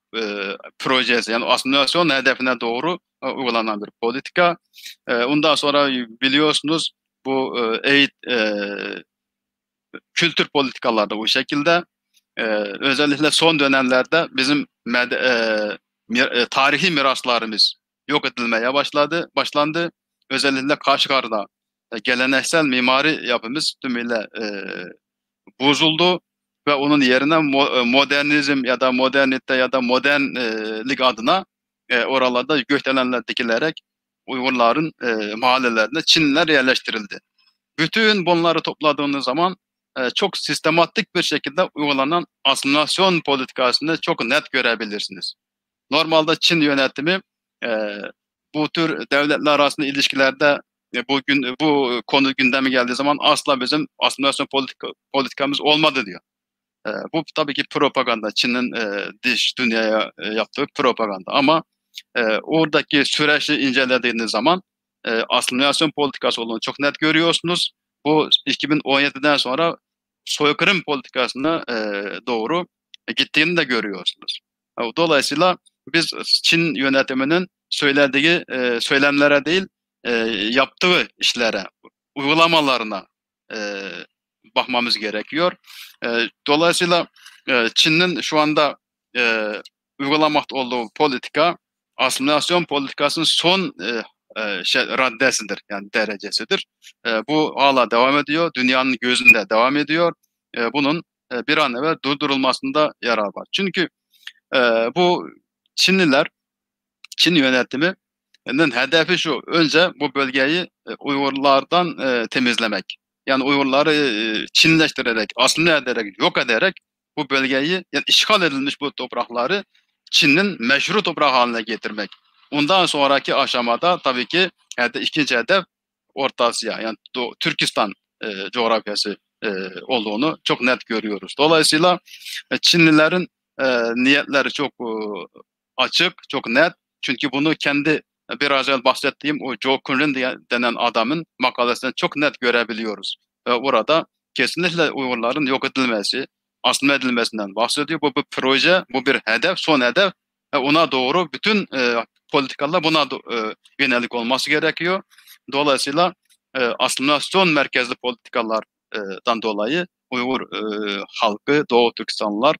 projesi, yani asimilasyon hedefine doğru uygulanan bir politika. Ondan sonra biliyorsunuz bu kültür politikaları da bu şekilde. Özellikle son dönemlerde bizim tarihi miraslarımız yok edilmeye başlandı. Özellikle Kaşgar'da geleneksel mimari yapımız tümüyle bozuldu ve onun yerine modernizm ya da modernite ya da modernlik adına oralarda gökdelenler dikilerek Uygurların mahallelerine Çinliler yerleştirildi. Bütün bunları topladığınız zaman çok sistematik bir şekilde uygulanan asimilasyon politikasını çok net görebilirsiniz. Normalde Çin yönetimi bu tür devletler arasında ilişkilerde bu konu gündeme geldiği zaman asla bizim asimilasyon politikamız olmadı diyor. Bu tabii ki propaganda, Çin'in dış dünyaya yaptığı propaganda, ama oradaki süreci incelediğiniz zaman asimilasyon politikası olduğunu çok net görüyorsunuz. Bu 2017'den sonra soykırım politikasına doğru gittiğini de görüyorsunuz. Dolayısıyla biz Çin yönetiminin söylediği söylemlere değil, yaptığı işlere, uygulamalarına bakmamız gerekiyor. Dolayısıyla Çin'in şu anda uygulamakta olduğu politika asimilasyon politikasının son raddesidir, yani derecesidir. Bu hala devam ediyor, dünyanın gözünde devam ediyor. Bunun bir an evvel durdurulmasında yarar var. Çünkü bu Çin yönetiminin hedefi şu: önce bu bölgeyi Uygurlardan temizlemek. Yani Uygurları Çinleştirerek, asimile ederek, yok ederek bu bölgeyi, yani işgal edilmiş bu toprakları Çin'in meşru toprağı haline getirmek. Ondan sonraki aşamada tabii ki ikinci hedef Orta Asya, yani Türkistan coğrafyası olduğunu çok net görüyoruz. Dolayısıyla Çinlilerin niyetleri çok açık, çok net. Çünkü bunu kendi biraz önce bahsettiğim o Zhou Kunren denen adamın makalesinden çok net görebiliyoruz. Orada kesinlikle Uygurların yok edilmesi, asimile edilmesinden bahsediyor. Bu bir proje, bu bir hedef, son hedef. Ona doğru bütün politikalar buna yönelik olması gerekiyor. Dolayısıyla asimilasyon merkezli politikalardan dolayı Uygur halkı, Doğu Türkistanlılar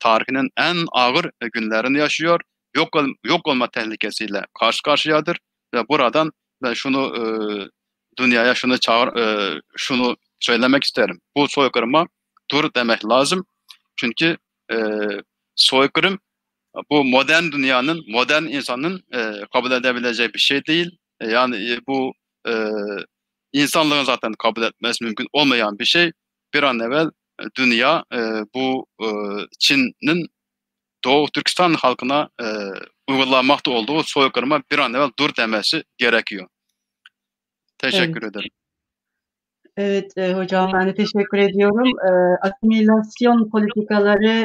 tarihinin en ağır günlerini yaşıyor. Yok olma tehlikesiyle karşı karşıyadır. Ve buradan ben şunu dünyaya şunu söylemek isterim: bu soykırıma dur demek lazım. Çünkü soykırım bu modern dünyanın, modern insanın kabul edebileceği bir şey değil. Yani bu insanlığın zaten kabul etmesi mümkün olmayan bir şey. Bir an evvel dünya bu Çin'in Doğu Türkistan halkına uygulanmakta olduğu soykırıma bir an evvel dur demesi gerekiyor. Teşekkür ederim.
Evet hocam, ben de teşekkür ediyorum. Asimilasyon politikaları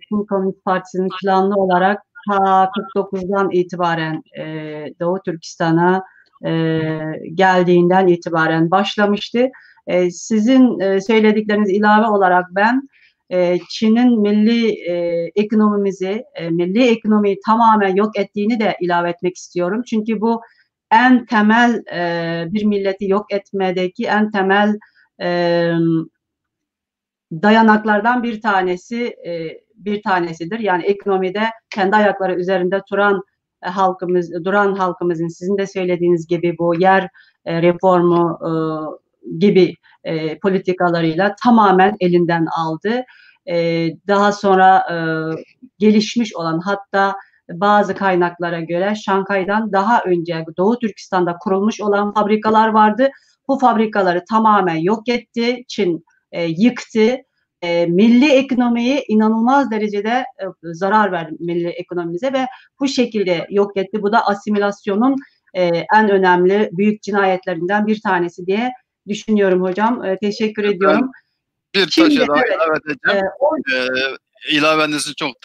Çin Komünist Partisi'nin planlı olarak ta 49'dan itibaren Doğu Türkistan'a geldiğinden itibaren başlamıştı. Sizin söyledikleriniz ilave olarak ben Çin'in milli ekonomimizi, milli ekonomiyi tamamen yok ettiğini de ilave etmek istiyorum. Çünkü bu en temel bir milleti yok etmedeki en temel dayanaklardan bir tanesidir. Yani ekonomide kendi ayakları üzerinde duran halkımızın sizin de söylediğiniz gibi bu yer reformu gibi politikalarıyla tamamen elinden aldı. Daha sonra gelişmiş olan, hatta bazı kaynaklara göre Şanghay'dan daha önce Doğu Türkistan'da kurulmuş olan fabrikalar vardı. Bu fabrikaları tamamen yok etti. Çin yıktı. Milli ekonomiyi inanılmaz derecede zarar verdi milli ekonomimize ve bu şekilde yok etti. Bu da asimilasyonun en önemli büyük cinayetlerinden bir tanesi diye düşünüyorum hocam. Teşekkür ediyorum.
Bir taşı daha ilave edeceğim. İlaveniz için çok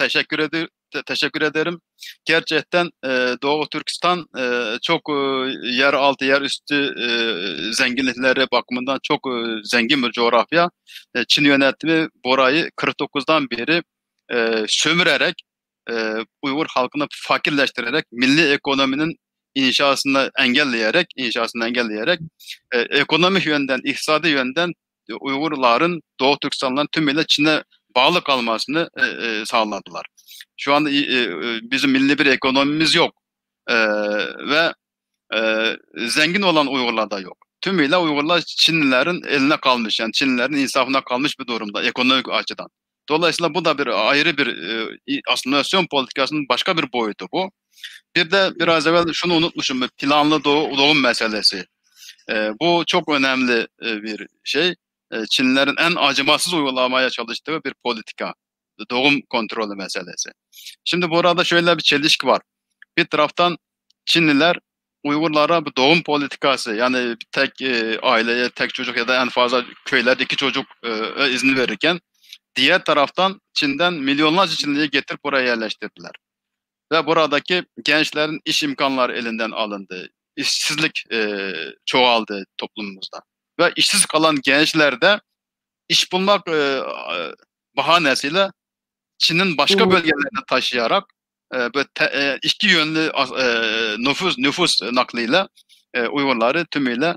teşekkür ederim. Gerçekten Doğu Türkistan çok yer altı yer üstü zenginlikleri bakımından çok zengin bir coğrafya. Çin yönetimi burayı 49'dan beri sömürerek Uygur halkını fakirleştirerek milli ekonominin inşasını engelleyerek ekonomik yönden, iktisadi yönden Uygurların, Doğu Türkistanlıların tümüyle Çin'e bağlı kalmasını sağladılar. Şu anda bizim milli bir ekonomimiz yok ve zengin olan Uygurlar da yok. Tümüyle Uygurlar Çinlilerin eline kalmış, yani Çinlilerin insafına kalmış bir durumda ekonomik açıdan. Dolayısıyla bu da bir ayrı bir asimilasyon politikasının başka bir boyutu bu. Bir de biraz evvel şunu unutmuşum, planlı doğum meselesi. Bu çok önemli bir şey. Çinlilerin en acımasız uygulamaya çalıştığı bir politika. Doğum kontrolü meselesi. Şimdi burada şöyle bir çelişki var. Bir taraftan Çinliler Uygurlara bir doğum politikası, yani tek aileye tek çocuk ya da en fazla köylerde 2 çocuk izni verirken, diğer taraftan Çin'den milyonlarca Çinliyi getirip buraya yerleştirdiler. Ve buradaki gençlerin iş imkanları elinden alındı. İşsizlik çoğaldı toplumumuzda. Ve işsiz kalan gençler de iş bulmak bahanesiyle Çin'in başka bölgelerine taşıyarak iki yönlü nüfus naklıyla Uygurları tümüyle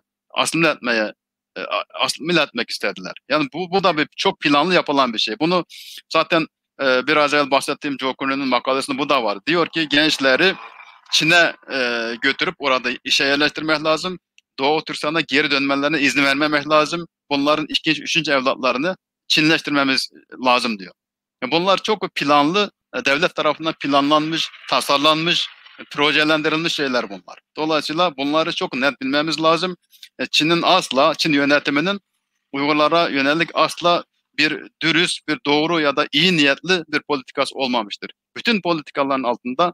asimile etmek istediler. Yani bu da çok planlı yapılan bir şey. Bunu zaten biraz evvel bahsettiğim Joe Kuhn'un makalesinde bu da var. Diyor ki gençleri Çin'e götürüp orada işe yerleştirmek lazım. Doğu Türkistan'a geri dönmelerine izin vermemek lazım. Bunların 2. 3. evlatlarını Çinleştirmemiz lazım diyor. Yani bunlar çok planlı, devlet tarafından planlanmış, tasarlanmış, projelendirilmiş şeyler bunlar. Dolayısıyla bunları çok net bilmemiz lazım. Çin yönetiminin Uygurlara yönelik asla bir dürüst, bir doğru ya da iyi niyetli bir politikası olmamıştır. Bütün politikaların altında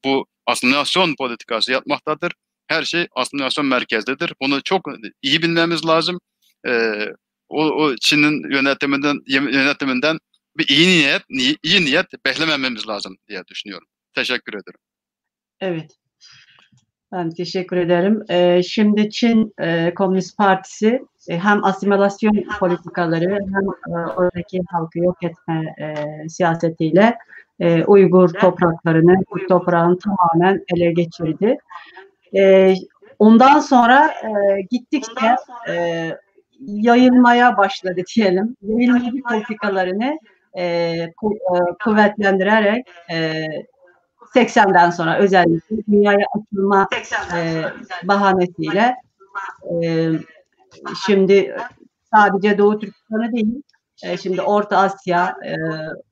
bu asimilasyon politikası yatmaktadır. Her şey asimilasyon merkezlidir. Bunu çok iyi bilmemiz lazım. O Çin'in yönetiminden bir iyi niyet beklemememiz lazım diye düşünüyorum. Teşekkür ederim.
Evet. Ben teşekkür ederim. Şimdi Çin Komünist Partisi hem asimilasyon politikaları hem oradaki halkı yok etme siyasetiyle Uygur topraklarını, Türk toprağını tamamen ele geçirdi. Ondan sonra gittikçe yayılmaya başladı diyelim. Yayılmacı politikalarını kuvvetlendirerek 80'den sonra özellikle dünyaya açılma bahanesiyle şimdi sadece Doğu Türkistan'ı değil, şimdi Orta Asya,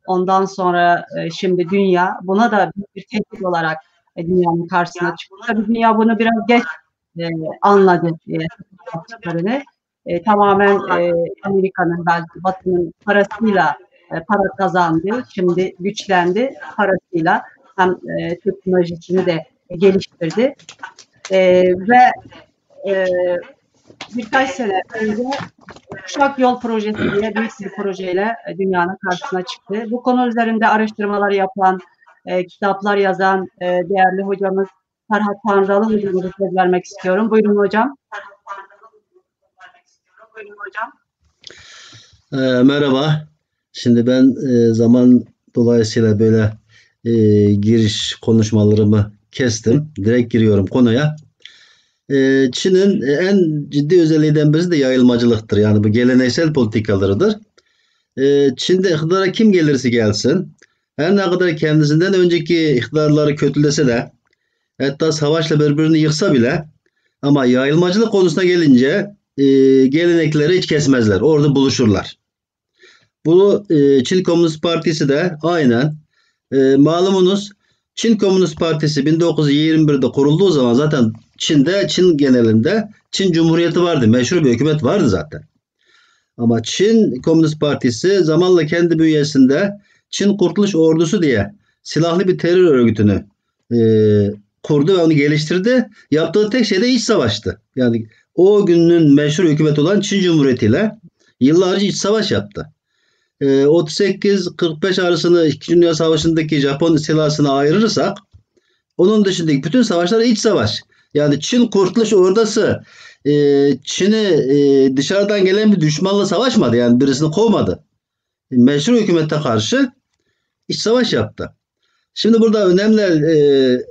ondan sonra şimdi dünya, buna da bir tehdit olarak dünyanın karşısına çıktı. Tabii dünya bunu biraz geç anladı yaptıklarını. Tamamen Amerika'nın, belki Batı'nın parasıyla para kazandı, şimdi güçlendi parasıyla. Hem teknolojisini de geliştirdi ve birkaç sene önce Kuşak Yol Projesi diye büyük bir projeyle dünyanın karşısına çıktı. Bu konu üzerinde araştırmalar yapan, kitaplar yazan değerli hocamız Ferhat Tanrılı hocamıza söz vermek istiyorum. Buyurun hocam.
Merhaba. Şimdi ben zaman dolayısıyla böyle giriş konuşmalarımı kestim. Direkt giriyorum konuya. Çin'in en ciddi özelliğinden birisi de yayılmacılıktır. Yani bu geleneksel politikalarıdır. Çin'de iktidara kim gelirse gelsin, her ne kadar kendisinden önceki iktidarları kötülese de, hatta savaşla birbirini yıksa bile, ama yayılmacılık konusuna gelince gelenekleri hiç kesmezler. Orada buluşurlar. Bu Çin Komünist Partisi de aynen. Malumunuz Çin Komünist Partisi 1921'de kurulduğu zaman zaten Çin genelinde Çin Cumhuriyeti vardı. Meşru bir hükümet vardı zaten. Ama Çin Komünist Partisi zamanla kendi bünyesinde Çin Kurtuluş Ordusu diye silahlı bir terör örgütünü kurdu ve onu geliştirdi. Yaptığı tek şey de iç savaştı. Yani o günün meşhur hükümet olan Çin Cumhuriyeti ile yıllarca iç savaş yaptı. 38-45 arasını 2. Dünya Savaşı'ndaki Japon istilasına ayırırsak onun dışındaki bütün savaşlar iç savaş. Yani Çin Kurtuluş Ordusu Çin'i dışarıdan gelen bir düşmanla savaşmadı. Yani birisini kovmadı. Meşru hükümete karşı iç savaş yaptı. Şimdi burada önemli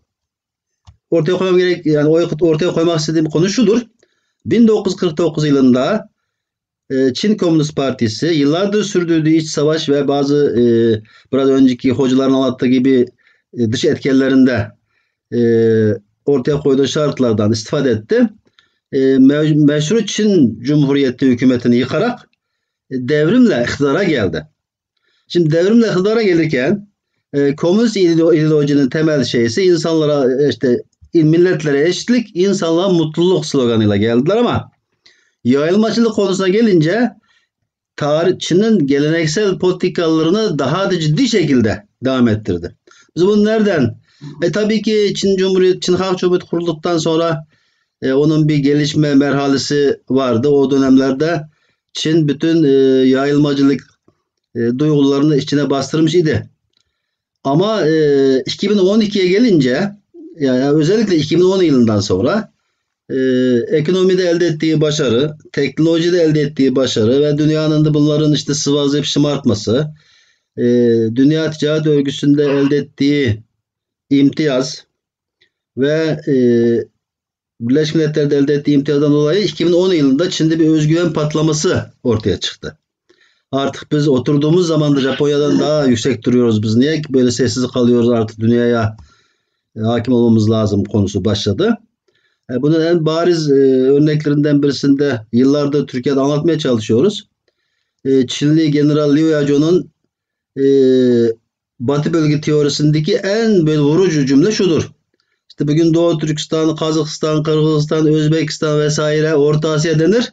ortaya koymak istediğim konu şudur. 1949 yılında Çin Komünist Partisi yıllardır sürdürdüğü iç savaş ve bazı biraz önceki hocaların anlattığı gibi dış etkenlerinde ortaya koyduğu şartlardan istifade etti. Meşru Çin Cumhuriyeti hükümetini yıkarak devrimle iktidara geldi. Şimdi devrimle iktidara gelirken komünist ideolojinin temel şeysi insanlara milletlere eşitlik, insanlığa mutluluk sloganıyla geldiler ama yayılmacılık konusuna gelince Çin'in geleneksel politikalarını daha da ciddi şekilde devam ettirdi. Biz bunu nereden? Tabii ki Çin Halk Cumhuriyeti kurulduktan sonra onun bir gelişme merhalesi vardı. O dönemlerde Çin bütün yayılmacılık duygularını içine bastırmış idi. Ama 2012'ye gelince, yani özellikle 2010 yılından sonra ekonomide elde ettiği başarı, teknolojide elde ettiği başarı ve dünyanın da bunların sıvazlayıp şımartması, Dünya Ticaret Örgütü'nde elde ettiği imtiyaz ve Birleşmiş Milletler'de elde ettiği imtiyazdan dolayı 2010 yılında Çin'de bir özgüven patlaması ortaya çıktı. Artık biz oturduğumuz zaman da Japonya'dan daha yüksek duruyoruz. Biz niye böyle sessiz kalıyoruz, artık dünyaya hakim olmamız lazım konusu başladı. Bunun en bariz örneklerinden birisinde yıllardır Türkiye'de anlatmaya çalışıyoruz. Çinli General Liu Yajou'nun Batı bölge teorisindeki en böyle vurucu cümle şudur. Bugün Doğu Türkistan, Kazakistan, Kırgızistan, Özbekistan vesaire Orta Asya denir.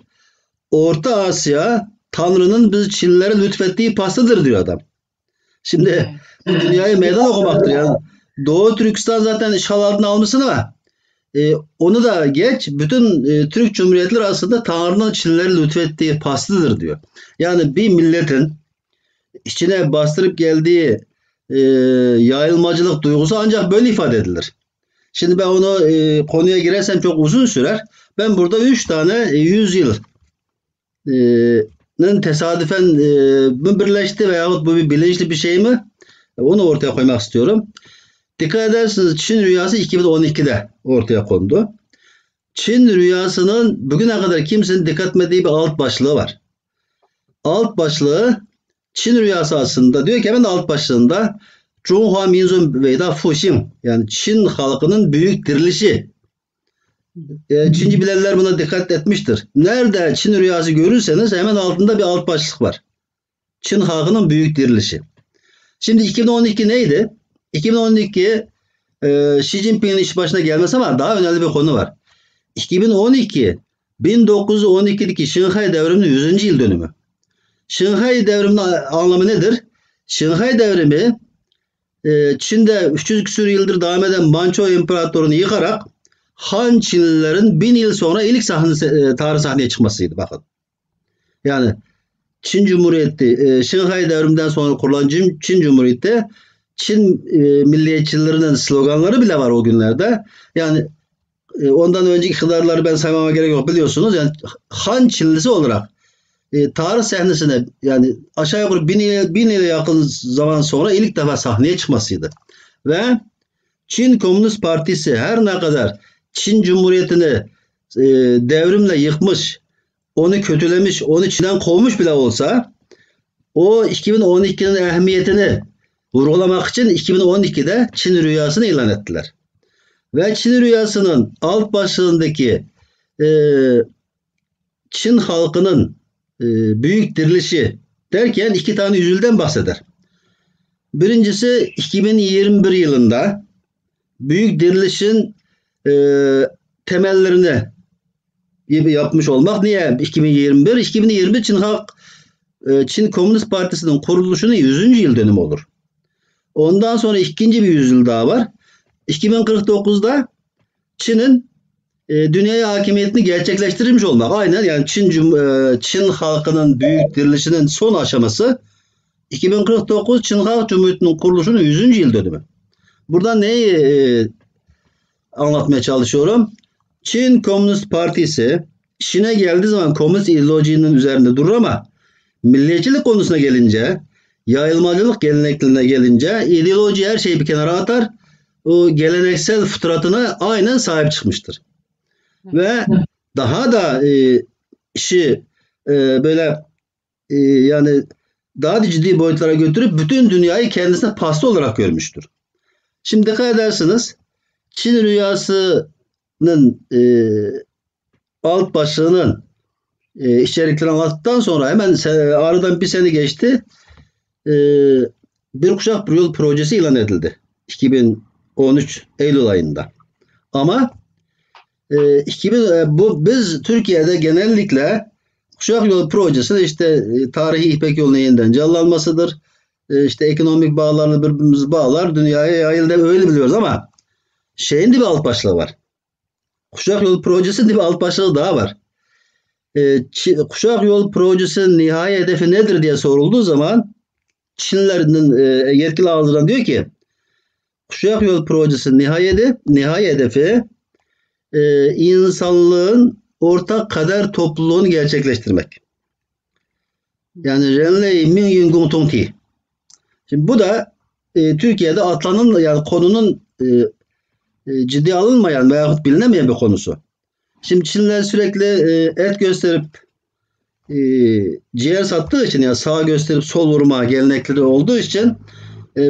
Orta Asya Tanrı'nın biz Çinlilere lütfettiği pastadır diyor adam. Şimdi bu dünyayı meydan okumaktır. Yani Doğu Türkistan zaten işgal altına almışsın ama onu da geç, bütün Türk Cumhuriyetleri aslında Tanrı'nın Çinlilere lütfettiği pastadır diyor. Yani bir milletin içine bastırıp geldiği yayılmacılık duygusu ancak böyle ifade edilir. Şimdi ben onu konuya girersem çok uzun sürer. Ben burada 3 tane yüzyılın tesadüfen birleşti veyahut bu bir bilinçli bir şey mi? Onu ortaya koymak istiyorum. Dikkat ederseniz Çin rüyası 2012'de ortaya kondu. Çin rüyasının bugüne kadar kimsenin dikkat etmediği bir alt başlığı var. Alt başlığı Çin rüyası aslında diyor ki hemen alt başlığında Zhonghua Minzun Veyda Fuxing, yani Çin halkının büyük dirilişi. Çinci bilenler buna dikkat etmiştir. Nerede Çin rüyası görürseniz hemen altında bir alt başlık var. Çin halkının büyük dirilişi. Şimdi 2012 neydi? 2012 Xi Jinping'in iş başına gelmesi ama daha önemli bir konu var. 2012 1912'deki Şinghai Devrimi'nin 100. yıl dönümü. Şinghai Devrimi'nin anlamı nedir? Şinghai Devrimi Çin'de 300 küsur yıldır devam eden Manço İmparatorluğunu yıkarak Han Çinlilerin 1000 yıl sonra ilk tarih sahneye çıkmasıydı. Bakın. Yani Çin Cumhuriyeti, Şinghai Devrimi'nden sonra kurulan Çin Cumhuriyeti, Çin milliyetçilerinin sloganları bile var o günlerde. Yani ondan önceki iktidarları ben saymama gerek yok, biliyorsunuz. Yani Han Çinlisi olarak tarih sahnesine yani aşağı yukarı 1000 yıla yakın zaman sonra ilk defa sahneye çıkmasıydı. Ve Çin Komünist Partisi her ne kadar Çin Cumhuriyeti'ni devrimle yıkmış, onu kötülemiş, onu Çin'den kovmuş bile olsa o 2012'nin ehemmiyetini vurgulamak için 2012'de Çin rüyasını ilan ettiler. Ve Çin rüyasının alt başlığındaki Çin halkının büyük dirilişi derken iki tane yüzyıldan bahseder. Birincisi 2021 yılında büyük dirilişin temellerini yapmış olmak. Niye 2021? 2021 Çin Komünist Partisi'nin kuruluşunun 100. yıl dönümü olur. Ondan sonra ikinci bir yüzyıl daha var. 2049'da Çin'in dünyaya hakimiyetini gerçekleştirmiş olmak. Aynen yani Çin halkının büyük dirilişinin son aşaması 2049 Çin Halk Cumhuriyeti'nin kuruluşunun 100. yıl dönümü. Burada neyi anlatmaya çalışıyorum? Çin Komünist Partisi Çin'e geldiği zaman komünist ideolojinin üzerinde durur ama milliyetçilik konusuna gelince, yayılmacılık geleneklerine gelince ideoloji her şeyi bir kenara atar. O geleneksel fıtratına aynen sahip çıkmıştır. Ve daha da işi böyle yani daha da ciddi boyutlara götürüp bütün dünyayı kendisine pasta olarak görmüştür. Şimdi dikkat edersiniz Çin rüyasının alt başlığının içeriklerini anlattıktan sonra hemen aradan bir sene geçti. Bir kuşak bir yol projesi ilan edildi. 2013 Eylül ayında. Ama biz Türkiye'de genellikle kuşak yol projesinin işte tarihi İpek yolunun yeniden canlanmasıdır. İşte ekonomik bağlarla birbirimizi bağlar, dünyaya yayıldı öyle biliyoruz ama şeyin de bir alt başlığı var. Kuşak yol projesinin de bir alt başlığı daha var. Kuşak yol projesinin nihai hedefi nedir diye sorulduğu zaman Çinlilerin yetkili ağızdan diyor ki kuşak yol projesinin nihai hedefi insanlığın ortak kader topluluğunu gerçekleştirmek. Yani Renlei Mingyun Gongtong Ti. Şimdi bu da Türkiye'de yani konunun ciddi alınmayan veyahut bilinemeyen bir konusu. Şimdi Çinliler sürekli et gösterip ciğer sattığı için yani sağ gösterip sol vurma gelenekleri olduğu için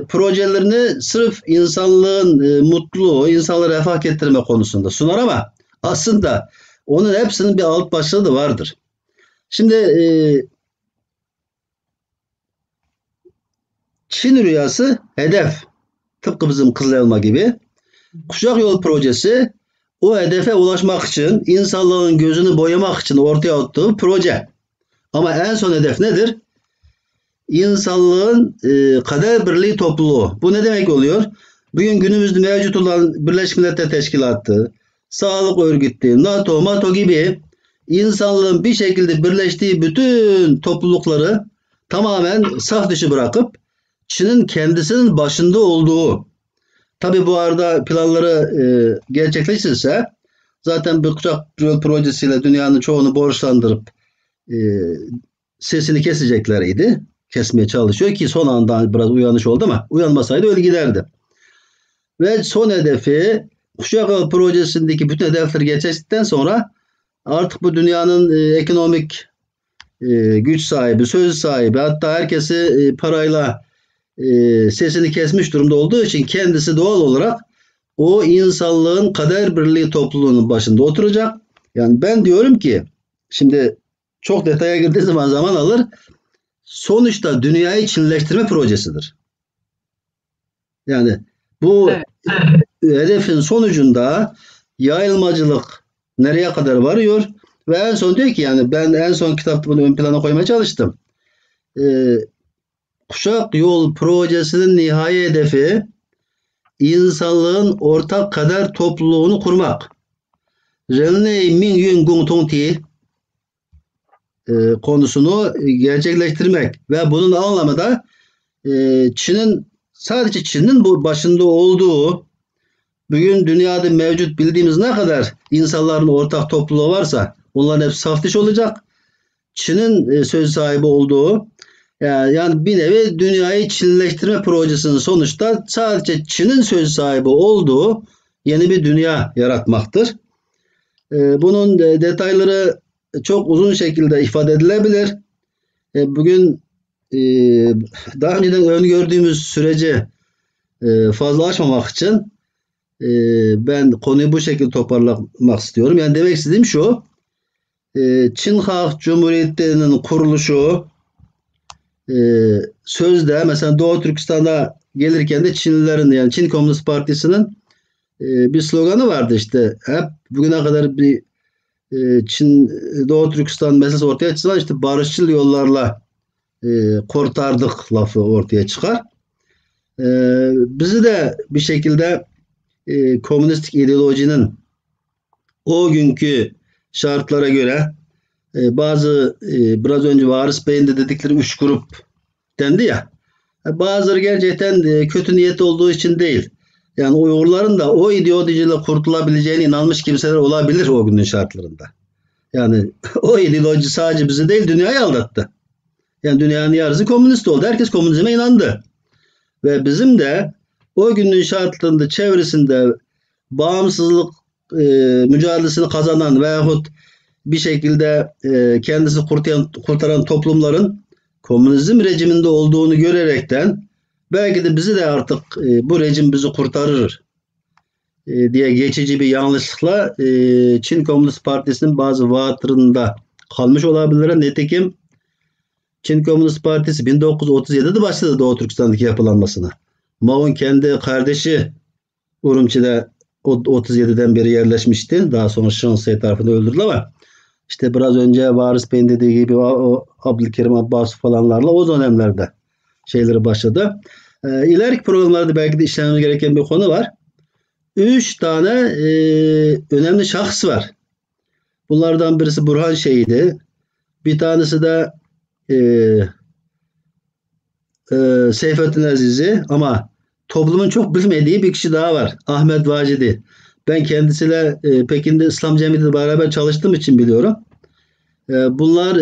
projelerini sırf insanlığın mutluluğu, insanlara refah getirme konusunda sunar ama aslında onun hepsinin bir alt başlığı da vardır. Şimdi Çin rüyası hedef. Tıpkı bizim Kızıl Elma gibi. Kuşak Yol projesi o hedefe ulaşmak için insanlığın gözünü boyamak için ortaya attığı proje. Ama en son hedef nedir? İnsanlığın kader birliği topluluğu. Bu ne demek oluyor? Bugün günümüzde mevcut olan Birleşmiş Milletler Teşkilatı, Sağlık Örgütü, NATO gibi insanlığın bir şekilde birleştiği bütün toplulukları tamamen saf dışı bırakıp Çin'in kendisinin başında olduğu, tabi bu arada planları gerçekleşirse zaten bir kuşak yol projesiyle dünyanın çoğunu borçlandırıp sesini kesecekleriydi. Kesmeye çalışıyor ki son anda biraz uyanış oldu ama uyanmasaydı öyle giderdi. Ve son hedefi kuşak yol projesindeki bütün hedefleri gerçekleştikten sonra artık bu dünyanın ekonomik güç sahibi, söz sahibi hatta herkesi parayla sesini kesmiş durumda olduğu için kendisi doğal olarak o insanlığın kader birliği topluluğunun başında oturacak. Yani ben diyorum ki şimdi çok detaya girdiği zaman alır. Sonuçta dünyayı Çinleştirme projesidir. Yani bu hedefin sonucunda yayılmacılık nereye kadar varıyor ve en son diyor ki yani ben en son kitapta bunu ön plana koymaya çalıştım. Kuşak Yol projesinin nihai hedefi insanlığın ortak kader topluluğunu kurmak. Renlei Mingyun Gongtong Ti konusunu gerçekleştirmek ve bunun anlamı da sadece Çin'in bu başında olduğu bugün dünyada mevcut bildiğimiz ne kadar insanların ortak topluluğu varsa onların hepsi saf dışı olacak. Çin'in söz sahibi olduğu, yani bir nevi dünyayı Çinleştirme projesinin sonuçta sadece Çin'in söz sahibi olduğu yeni bir dünya yaratmaktır. Bunun detayları çok uzun şekilde ifade edilebilir. Bugün daha önceden öngördüğümüz süreci fazla aşmamak için ben konuyu bu şekilde toparlamak istiyorum. Yani demek istediğim şu: Çin Halk Cumhuriyeti'nin kuruluşu sözde mesela Doğu Türkistan'a gelirken de Çinlilerin, yani Çin Komünist Partisi'nin bir sloganı vardı işte. Hep bugüne kadar bir Çin Doğu Türkistan meselesi ortaya çıkan işte barışçıl yollarla kurtardık lafı ortaya çıkar. Bizi de bir şekilde komünistik ideolojinin o günkü şartlara göre bazı biraz önce Varis Bey'in de dedikleri 3 grup dendi ya. Bazıları gerçekten kötü niyet olduğu için değil. Yani Uygurların da o ideolojiyle kurtulabileceğine inanmış kimseler olabilir o günün şartlarında. Yani o ideoloji sadece bizi değil, dünyayı aldattı. Yani dünyanın yarısı komünist oldu. Herkes komünizme inandı. Ve bizim de o günün şartlarında çevresinde bağımsızlık mücadelesini kazanan veyahut bir şekilde kendisi kurtaran toplumların komünizm rejiminde olduğunu görerekten belki de bizi de artık bu rejim bizi kurtarır diye geçici bir yanlışlıkla Çin Komünist Partisi'nin bazı vaatlarında kalmış olabilir. Nitekim Çin Komünist Partisi 1937'de başladı Doğu Türkistan'daki yapılanmasına. Mao'nun kendi kardeşi Urumçi'de 37'den beri yerleşmişti. Daha sonra Şansay tarafından öldürüldü ama işte biraz önce Varis Bey'in dediği gibi o Abdülkerim Abbas falanlarla o dönemlerde şeyleri başladı. İleriki programlarda belki de işlememiz gereken bir konu var. 3 tane önemli şahıs var. Bunlardan birisi Burhan Şeyh'di. Bir tanesi de Seyfettin Aziz'i, ama toplumun çok bilmediği bir kişi daha var. Ahmet Vacidi. Ben kendisiyle Pekin'de İslam Cemiyeti'yle beraber çalıştığım için biliyorum. Bunlar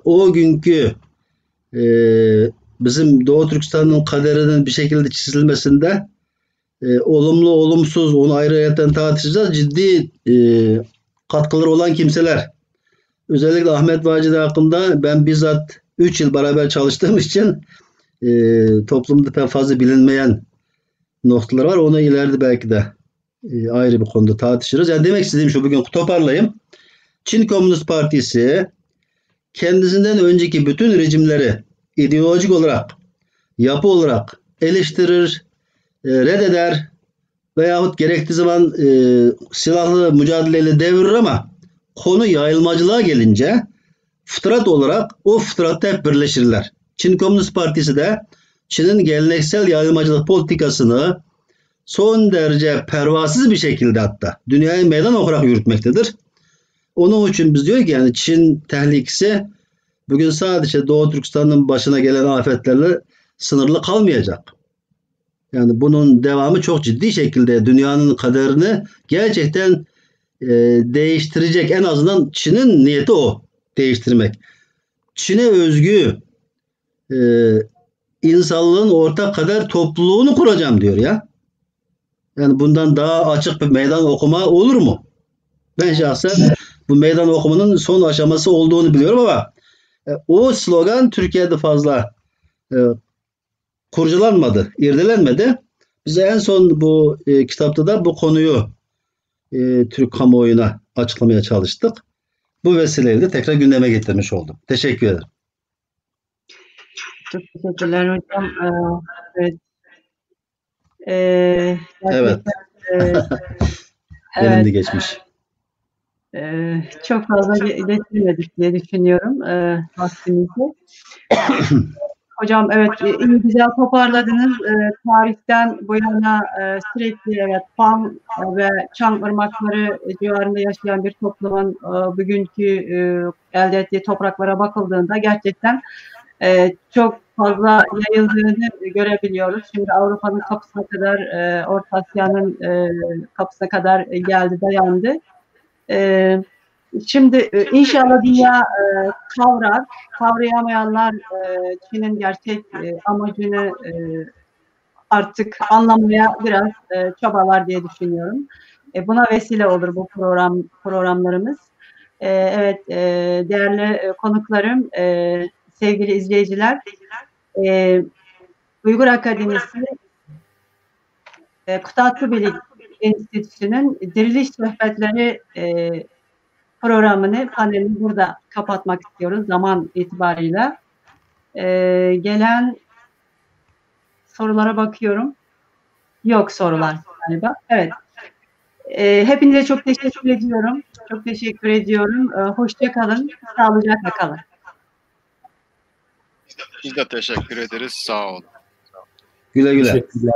o günkü bizim Doğu Türkistan'ın kaderinin bir şekilde çizilmesinde olumlu olumsuz onu ayrıyeten tartışacağız. Ciddi katkıları olan kimseler. Özellikle Ahmet Vacidi hakkında ben bizzat 3 yıl beraber çalıştığım için toplumda pek fazla bilinmeyen noktalar var. Onu ileride belki de ayrı bir konuda tartışırız. Yani demek istediğim şu, bugün toparlayayım. Çin Komünist Partisi kendisinden önceki bütün rejimleri ideolojik olarak, yapı olarak eleştirir, reddeder veyahut gerektiği zaman silahlı mücadeleyle devirir, ama konu yayılmacılığa gelince fıtrat olarak o fıtratta hep birleşirler. Çin Komünist Partisi de Çin'in geleneksel yayılmacılık politikasını son derece pervasız bir şekilde hatta dünyaya meydan okuyarak yürütmektedir. Onun için biz diyor ki yani Çin tehlikesi bugün sadece Doğu Türkistan'ın başına gelen afetlerle sınırlı kalmayacak. Yani bunun devamı çok ciddi şekilde dünyanın kaderini gerçekten değiştirecek. En azından Çin'in niyeti o, değiştirmek. Çin'e özgü insanlığın ortak kader topluluğunu kuracağım diyor ya. Yani bundan daha açık bir meydan okuma olur mu? Ben şahsen bu meydan okumanın son aşaması olduğunu biliyorum, ama o slogan Türkiye'de fazla kurcalanmadı, irdelenmedi. Biz en son bu kitapta da bu konuyu Türk kamuoyuna açıklamaya çalıştık. Bu vesileyle de tekrar gündeme getirmiş oldum. Teşekkür ederim.
Çok teşekkürler hocam. Evet.
Evet. Benim de geçmiş.
Çok fazla iletilmedik diye düşünüyorum vaktimizi. Hocam evet, iyi güzel toparladınız. Tarihten bu yana sürekli evet Fan ve Çam ırmakları civarında yaşayan bir toplumun bugünkü elde ettiği topraklara bakıldığında gerçekten çok fazla yayıldığını görebiliyoruz. Şimdi Avrupa'nın kapısına kadar, Orta Asya'nın kapısına kadar geldi, dayandı. Şimdi inşallah dünya kavrar, kavrayamayanlar Çin'in gerçek amacını artık anlamaya biraz çabalar diye düşünüyorum. Buna vesile olur bu programlarımız. Evet, değerli konuklarım, sevgili izleyiciler, Uygur Akademisi Kıtaatlı Bilik Enstitüsü'nün Diriliş Sohbetleri programını, panelini burada kapatmak istiyoruz zaman itibarıyla. Gelen sorulara bakıyorum. Yok sorular galiba. Evet. Hepinize çok teşekkür ediyorum. Çok teşekkür ediyorum. Hoşça kalın. Sağlıcakla kalın.
Biz de teşekkür ederiz. Sağ olun.
Güle güle.
Teşekkürler.